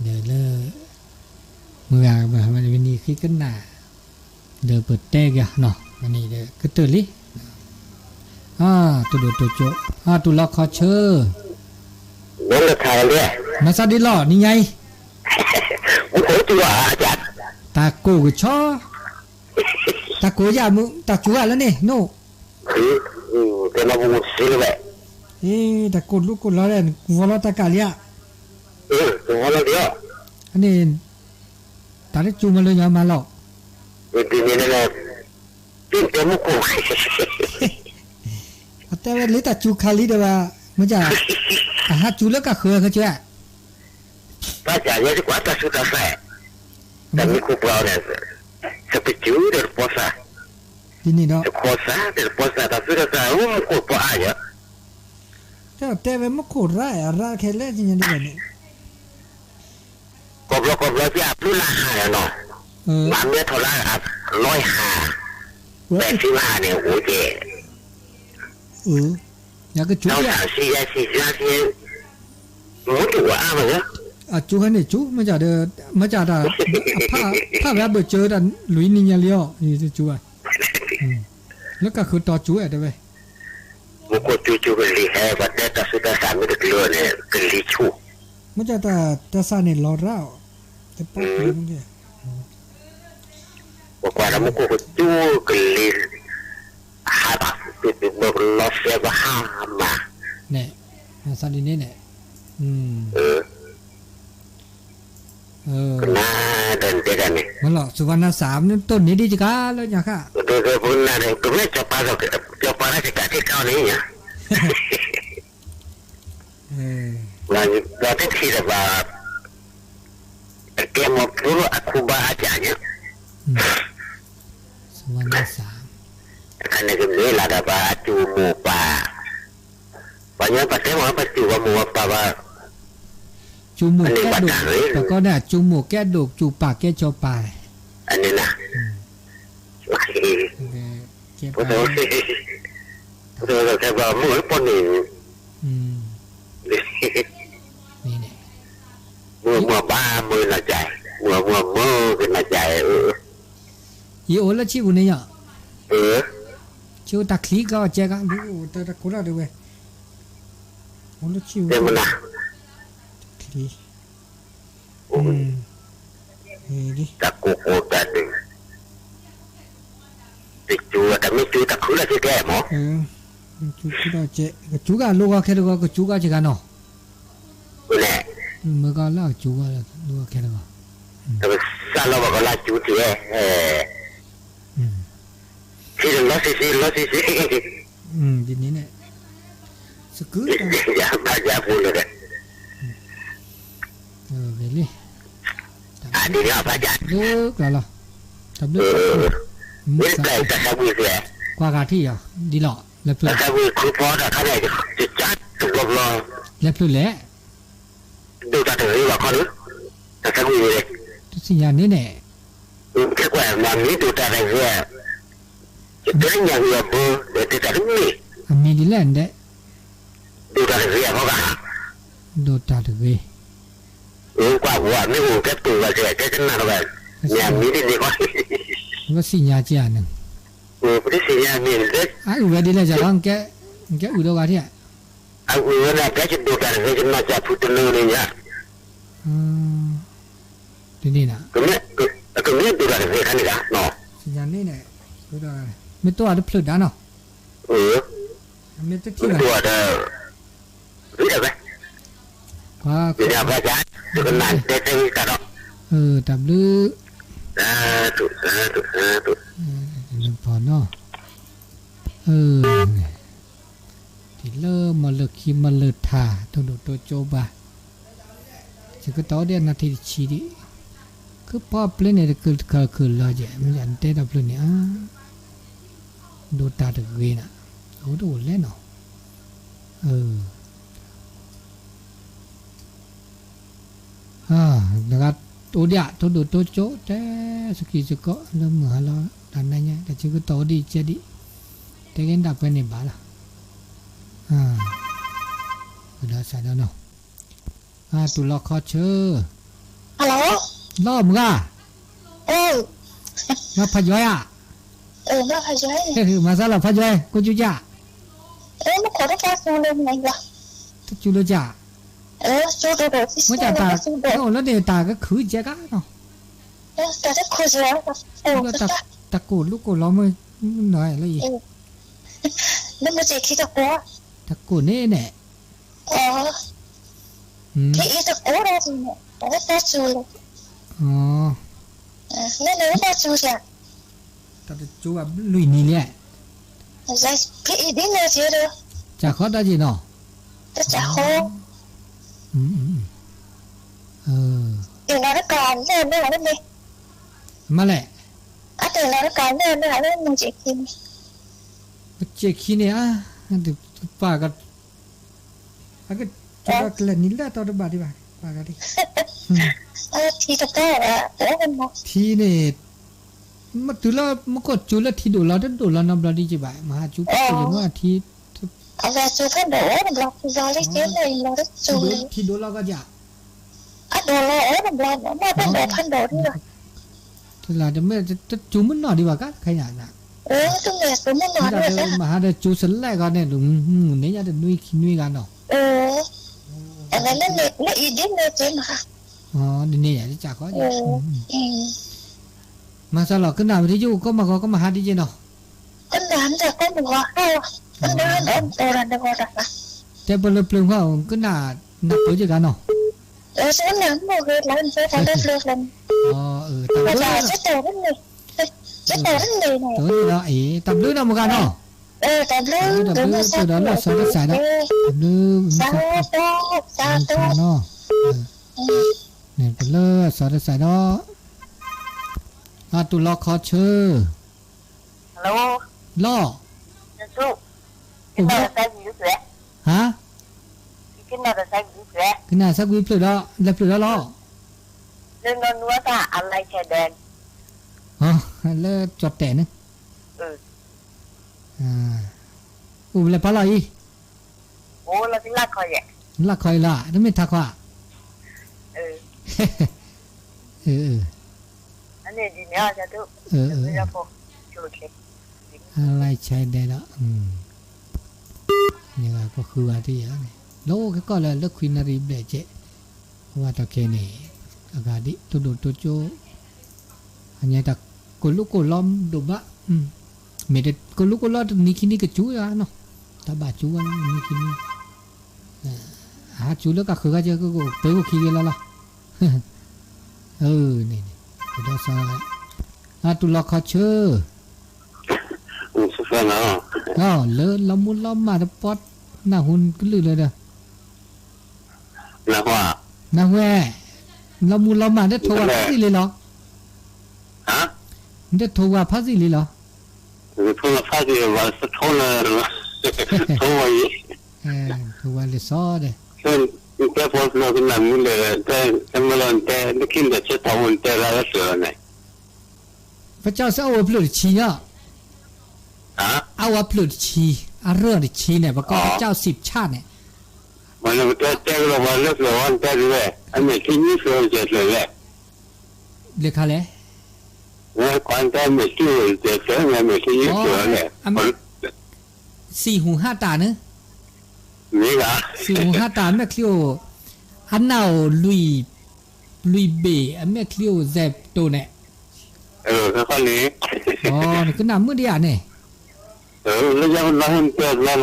S1: เดี๋ยวเลอเมื่อมันวันนี้คิดกันหนาเดี๋ยวเปิดเตะกันเนาะวันนี้เดี๋ยวก็ตื่นลิตัวดูตัวโจตัวล็อกคอเชอร์
S2: นั่นแหละใครเนี่ย
S1: มาซาดิลอนี่ไง
S2: โอ้โหตัวอาจารย์
S1: ตาโกกชอตาโกยามึงตาจัวแล้วนี่โน่
S2: คือเป็นมาบูซิลเว้
S1: ตาโกลูกโกล้อเลยกูวอลตากาเลีย
S2: กูวอลเดียว
S1: อันนี้ตาได้จูมาเลยยามาหรอก
S2: ดีนี่แหละเป็นเต็มกู
S1: แต่ว่าลิตาจูคาลีเดว่ามันจะจูแล้วก็เคยเขาเชื่อ
S2: ป้าจ๋าเนี่ยจะกว่าตาสุดตาใส่แต่มีกูเปล่าเนี่ยสเปจูเดอร์พอซ่า
S1: ที่นี่เนาะ
S2: พอซ่าเดอร์พอซ่าตาสุดตาใส่โอ้กูปะอ่ะ
S1: แต่ว่ามันโคตรร้ายแค่เล่นจริงๆเนี่ย
S2: กบลที่อับรุ่นละ5เนาะมันเนี่ยเท่าไรอับ105 85เนี่ยโอ้เจ
S1: อยากก็จุ๊บ
S2: อ่ะโอ้ตัวอ่ะมั้ง
S1: จุ๊บให้เนี่ยจุ๊บมาจากผ้าแบบเจอดันหลุยนิญญาเลี้ยวนี่จะจุ๊บแล้วก็คือต่อจุ๊บได้ไหม
S2: มุกจุ๊บกันลีให้วัดแต่ตาสุดตาสามไม่ได้กลัวเนี่ยกันลีชู
S1: มาจากตาสานเนี่ยรอเราแต่ปั๊บเนี่ย
S2: บอกว่าเรามุกจุ๊บกันลีหาบักเป็นแบบลอสเซบะฮามา
S1: เนี่ยซาดินี่เนี่ย
S2: น่าเดินเดินเนี่ย
S1: มันหรอสุวรรณสามนี่ต้นนี้ดีจังกันแล้วเนี่ยค่ะ
S2: เดี๋ยวพุ่นน่ะเนี่ยตัวนี้จะปาราจะกัดที่เก้านี้เนี่ยเราได้ทีแบบว่าเกมofรู้ครูบาอาจารย์เนี่ย
S1: สุวรรณสาม
S2: ใคร อันนี้ก็มีหลายแบบจูหมูป่าวันนี้ประเทศว่าประจูว่าหมูป่าว่า
S1: จูหมูแก้ดุแต่ก็เนี่ยจูหมูแก้ดุจูปากแก้จอปลาย
S2: อันนี้นะพอตัวเราแค่ว่าหมูปนนี่
S1: นี่เนี่ย
S2: มือบ้ามือหน้าใจมือเป็นหน้าใจ
S1: ยี่โอละชิบุเนี่ยชิวตะคลีก็เจ๊กันดูตะกุระดูเว้ยโอละชิว
S2: เดี๋ยวมันนะ
S1: คลีนี่
S2: ตะกุโอตะดึงติดจูแต่ไม่จูตะคุระที่แก่หมอ
S1: จูก็เจ๊จูก็ลูกก็แค่ลูกก็จูก็เจ๊กันเนาะ
S2: แน่
S1: เมื่อก่อนเราจูก็ลูกก็แค่ลูก
S2: แต่ซาเราบอกว่าจูที่ที่เราสิ
S1: ทีนี้เนี่ยสกุล
S2: อย่าบ้าอย่าพูดเลย
S1: เบลลี่
S2: ดีเนี่ยบ้าอย่า
S1: ลูกแล้วทำลูก
S2: ไม่ใช่แต่ทำมือเสีย
S1: กว่ากาที่อ่ะดีหล่อแล้วเพื่อ
S2: ทำมือคุณพ่อเนี่ยเขาเนี่ยจะจัดถูกรอ
S1: แล้วเพื่อแหละ
S2: ดูตาถึงว่าเขาหรือแต่ทำมือเลย
S1: สิ่งอย่างนี้เนี่ย
S2: แค่ว่ามันนี้ดูตาถึงเนี่ยจะอย่างเดียวเดี๋ยวจะถึงนี่
S1: มีดีแลนด์เด้
S2: ดูตาถึงเนี่ยเขาก็
S1: ดูตาถึงเว้ย
S2: กว่าหัวไม่หูแค่ตัวเฉยแค่ขนาดแบบเนี่ยมีดีดีกว่า
S1: ก็สิ่งยาจีอันนึง
S2: พอดีสิ่งยามีเลย
S1: อุบดีเลยจะร้องแกอุดกาที่
S2: อุบเนี่ยแกจะดูตาถึงจะมาจับพุทธนูนี่เนี่ย
S1: ดีนะ
S2: ก็ไม่ดูตาถึงขนาดนั้นเนาะ
S1: สิ่งยานี่เนี่ยไม่ตัวอะไรพลุดนะไม่ตัวที่
S2: ตัวเด้อรู้จักไหม
S1: ว่า
S2: เนี่ยพระอาจารย์ดูกันนานเต้ๆกันเนาะ
S1: ตับลื้อ
S2: ถูก
S1: พอเนาะที่เริ่มมาเลิกคิมมาเลิกถ่าตัวดูตัวโจบะจะก็ต่อเดือนนาทีชีดิคือพอเพลนเนี่ยคือเราจะมันยันเตะดับเพลนเนี่ยดูตาตะเกียนะโอ้ดูเล่นเนาะนะครับตัวเดียตัวดูตัวโจแต่สกีจะก็เริ่มเหมือนเราดันนั่นเนี่ยแต่ชื่อก็ตัวดีจะดีแต่กันดับไปในบ้านละก็ได้ใส่แล้วเนาะตุลาคอเชอร์
S3: ฮัลโหล
S1: ล้อมก้ามาพยอย
S3: มาพยอย
S1: มาซาลาพยอยกูจุจ่า
S3: มาขอได้แค่ซูเลยไงวะ
S1: จุลจ่า
S3: จูดูดู
S1: ไม่จ่าตาแล้วเนี่ยตาก็คือเจ๊ก้าเนาะ
S3: แต่ถ้าคุยแล้ว
S1: ตะกูลูกกูล้อมือหน่อยอะไรอีก
S3: นั่นมันจะคิดตะกู
S1: ตะกูเนี่ยเนี่ย
S3: ที่อีตะกูเราเนี่ยแต่ถ้าจูเลยนั่นเลยถ้าจูจ้ะ
S1: แต่จูแบบลุยนี่แหละ
S3: จะพี่อีดิ้งเลยจีเลย
S1: จะขอได้จีเนาะ
S3: จะขอตื่นนอนก่อนเล่นอะไรนี่
S1: มาเลย
S3: ตื่นนอนก่อนเล่นอะไรมึงเจ๊กิน
S1: เจ๊กินเนี่ยดูป้าก็จุดกลั่นนี่แหละตอนบ่ายดีบ่าป้าก็ดิ
S3: ทีตะก้าแล้วมันมา
S1: ทีเนี่ยมาตุลามันก็จุลทีดูเราดูเรานำเราดีจีบ่ายมาจุก็ยังว่าที
S3: อะไรจูพันโดนบล็อกเราได้เจอเลยเราได้จูเลย
S1: ที่ดูเราก็จะ
S3: โดนเลยมันบล็อกไม่เป็นแบบพันโดนนี่หรอ
S1: ที่เราจะไม่จะจูมันหน่อยดีกว่ากันใครอยากนะ
S3: ต้องเนี่ยจูมันหน่อยด้วย
S1: นะมาหาได้จูสลายกันเนี่ยลุงเนี่ยจะนุ้ยกันเนาะ
S3: อันนั้นเนี่ยอีดิ้งเลยเจ๊มา
S1: เนี่ยอยากจะจักก็มาสลอกขึ้นหน้าวิทยุก็มาหาดีเจเนาะ
S3: ขึ้นหน้าจากก็บอกว่าขึ้นหน้าตัวนั้นได้บอกนะ
S1: แต่เปลือกเปลือกว่าขึ้นหน้านับตัวเจกันเนาะ
S3: ฉันนั่งบอกเลยแล้วมันจะได้เปลือกเลยแต่ว่าจะโตขึ้นเลยจะโตขึ้นเลยเนี่ย
S1: ตัวนี้เนาะตับลื้อนะมึงกันเนาะ
S3: ตับลื้อ
S1: ตัวนั้นเราสอนสายเนาะตับลื้อ
S3: สาตัว
S1: เนาะเนี่ยตับลื้อสอนสายเนาะตุลาคอเชอร์
S3: ฮัลโหล
S1: ล่อ
S2: ทุกกินได้ใส่ยูเสือ
S1: ฮะ
S2: กินได้ใส่ยูเสือ
S1: กินได้สักวิปเลยแล้วปลุกแล้ว
S2: เรื่องนัวตาอะไรแค่แดน
S1: แล้วจดแต่นึงอู้แล้วปะล่ะอี
S2: โอ้แล้วที่ลากคอยอ่ะ
S1: ลากคอยล่ะแล้วไม่ทักว่า
S2: อันนี้ดีเนี่ยจะดูจะพอชูเช็ค
S1: อะไรใช้ได้ละนี่ก็คือว่าที่อย่างนี้โลกก็เลยเลิกคุยนารีเบเจว่าตะเคนี่อากาศดิตัวดูตัวโจอันนี้ตะกุลุกุล้อมดูบะไม่ได้กุลุกุล้อมนี่คินี่ก็จูอ่ะเนาะตาบาจูอ่ะนี่คินี่จูแล้วก็คือก็จะก็เตะก็ขี้กันแล้วล่ะนี่ก็ได้ซะตุลาคาเชอ
S2: สุดยอด
S1: เลอละมุนละมาปอดหน้าหุ่นก็ลือเลยเด้อน้าแว่ละมุนละมาได้โทรว่าพัสเลยเหรอได้โทรว่าพัสเลยเหรอ
S2: โทรว่าพัสว่าโทรเลยโทรว่าอี
S1: โทรว่าเลยซอเด้
S2: แต่พอเราเป็นหนังมือเลยแต่ทำมาแล้วแต่นักขินแต่เชื่อท้องแต่ละเสือไหน
S1: พระเจ้าเสเอาพลุชีอ่ะเอาพลุชีเรื่องชีเนี่ยประกอบพระเจ้า10 ชาติเนี่ย
S2: มันแต่เราว่าเลิกเราวันแต่ด้วยอันนี้ที่นี่เสือเจ็ดเลยแหละ
S1: เรียกอะไร
S2: เนี่ยก่อนแต่ไม่ชื่อเจ็ดเสือเนี่ยไม่ที่นี่เสือเนี่ย
S1: 4 หู 5 ตาเนอะ
S2: นี่ล่ะ
S1: 4 หู 5 ตาแม่คลิโออันน่าลุยเบแม่คลิโอเซปโตเนี่ย
S2: ข้อนี้
S1: นี่ก็นำมือเดียวเนี่ย
S2: แล้วยังเราเห็นเกิดแล้ว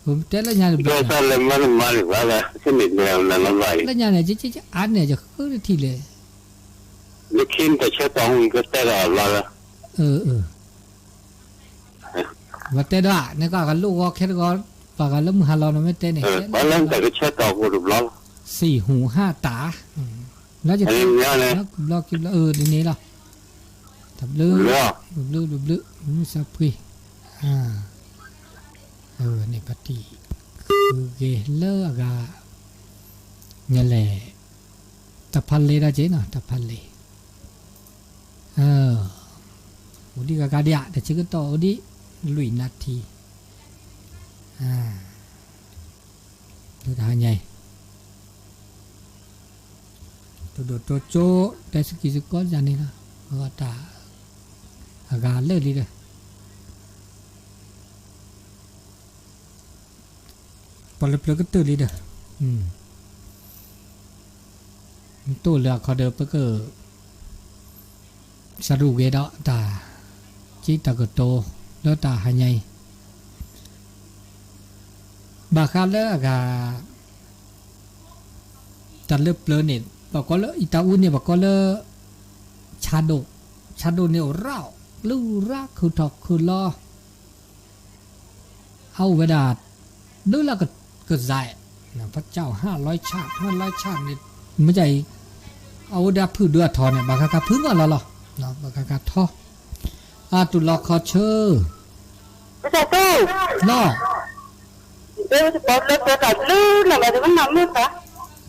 S1: ผมแต่ละอย่าง
S2: เกิดอะไรมาหรือว่าอะไรสนิทแล้วนั่นอะไร
S1: แล้วอย่างเนี่ยจะอ่านเนี่ยจะคือทีเลย
S2: นึกคิดแต่เชื่อต้องก็แต่ละละ
S1: ว่าแต่ละเนี่ยก็ลูกก็แค่ก็ปากกันแล้วมือหาเราไม่เต้นเนี่ย
S2: ว่าเล่นแต่ก็เชื่อต่อกูรูปล้อ
S1: 4 หู 5 ตาแล้วจะล็อกกินแล้วนี่ล่ะทับลื้อนี่สับพีนี่ปฏิคือเกเลอร์กาเนี่ยแหละตะพันเลยนะเจ๊เนาะตะพันเลยอุดิกากาเดียแต่ชิคกี้พายอุดิลุยนาทีดูทางใหญ่ตัวโจแต่สกิสก้อนอย่างนี้นะก็ตาอากาศเลิศเลยพอเล็กๆก็ตื่นเลยเด้อตัวเลือกเขาเดิมก็คือสรุปเกดะตาจิตก็โตแล้วตาหายใหญ่บางครั้งแล้วก็ตัดเลือกเปลือกเนี่ยบอกก็เลยอิตาอุนเนี่ยบอกก็เลยชาโดเนี่ยร้าวลู่รักคือถอกคือล้อเอาเวลาดูแล้วก็เกิดใจพระเจ้า500 ชาตินี่ไม่ใช่เอาดาพื้นเดือดทอเนี่ยบางครั้งพื้นก็หรอบางครั้งทอตุลาคอเชอร์
S2: ไม่ใช่ตู้
S1: ล้อ
S2: จะบอกเลิกตัวแต่ลื้ออะไรแต่มันน้ำมืดปะ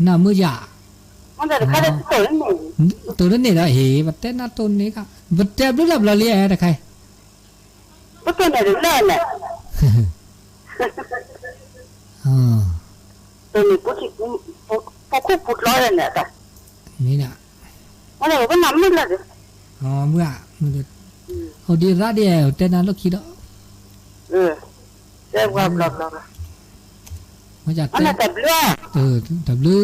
S1: น้ำมืดยา
S2: มันจะแค่
S1: ตัวนั้นเนี่ยเฮ้ยบัดเต้นตัวนี้ก็บัดเต้นรู้หลับเราเลี้ยแต่ใคร
S2: บัดตัวไหนหรือแน่แหละตัวนี้ปุ๊บปุ๊บปุ๊บร้อยเลยเนี่ยแต่
S1: นี่น่ะ
S2: มันเลยว่าน้ำมืดเลย
S1: เมื่อมันจะเอาดีรัดเดียวแต่นั้นเราคิดอ่ะ
S2: เจ้าความหลับ
S1: มาจาก
S2: แต่แต่เลือ
S1: แต่เลือ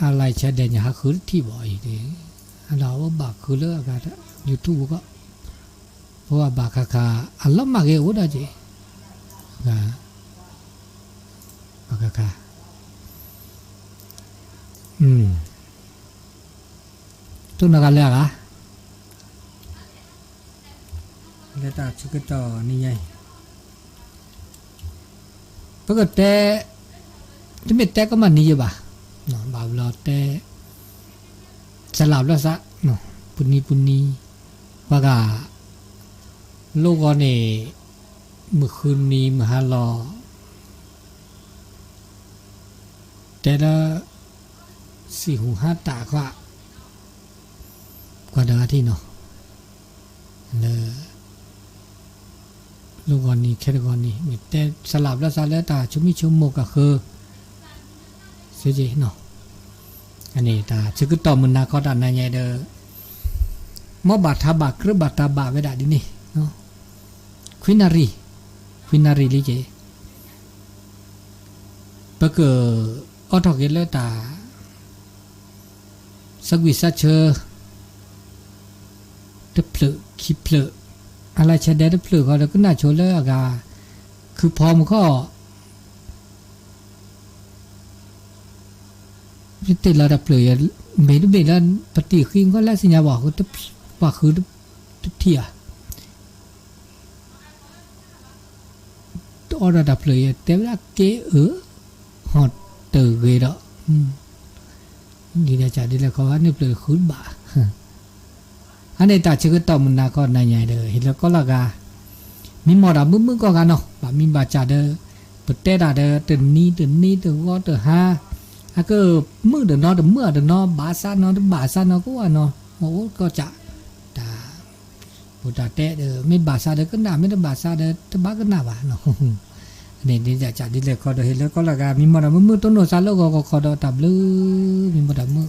S1: อะไรใช้เด่นอย่างคือที่บ่อยดีเราว่าบากคือเลิกกันยูทูบก็เพราะว่าบากคาอัลลัมมาเกอุดาจีบากคาตัวนักเรียนเลต้าชิคกี้พายนี่ไงปกติที่ไม่แต่ก็มันนี่จ้ะบ่า เนาะบาบลอแต่สลับแล้วซะเนาะปุนีว่ากะโลกอนี่เมื่อคืนนี้มหาลอแต่ละ4 หู 5 ตาก็กว่าเดิมที่เนาะเลยลูกกอนนี้แค่กอนนี้แต่สลับแล้วซะแล้วตาชุมิชุมโมก็คือเสียจีเนาะอันนี้ตาซึกต่อมันนาคอดันนายเด้อมอบาทาบากหรือบาทาบาเวดาดินี่เนาะควินารีลิเจปะเกอออทอกเกลตาสักวิสัชเชอเดเพลคิเพลอะไรชะเดเพลก็แล้วก็น่าโชเลอากาคือพอมันก็ติดระดับเลยเบลแล้วปฏิคิงก็แล้วสิญญาบอกว่าคือเที่ยตัวระดับเลยแต่เวลาเกฮอตเตอเกดดีนะจ๊ะดีแล้วเขาว่านี่เลยคืนบ่าอันนี้ตาชื่อต่อมันนาก็นายใหญ่เด้อเห็นแล้วก็ละกามีหมอดามึงก็กันเนาะบ่มีบาจ่าเด้อปเตดาเด้อตึนนี้ตึก็ตึหาอะก็มือเด้อเนาะเด้อเมื่อเด้อเนาะบาซาเนาะบาซาเนาะก็ว่าเนาะโอ้ก็จะตาบุตรเตเด้อไม่บาซาเด้อก็น่าไม่ได้บาซาเด้อตะบาก็น่าบ่าเนาะนี่ดีจ้ะดีเลยก็เด้อเห็นแล้วก็ละกามีหมอดามือต้นโนซาแล้วก็ขอดอตับลือมีหมอดามือ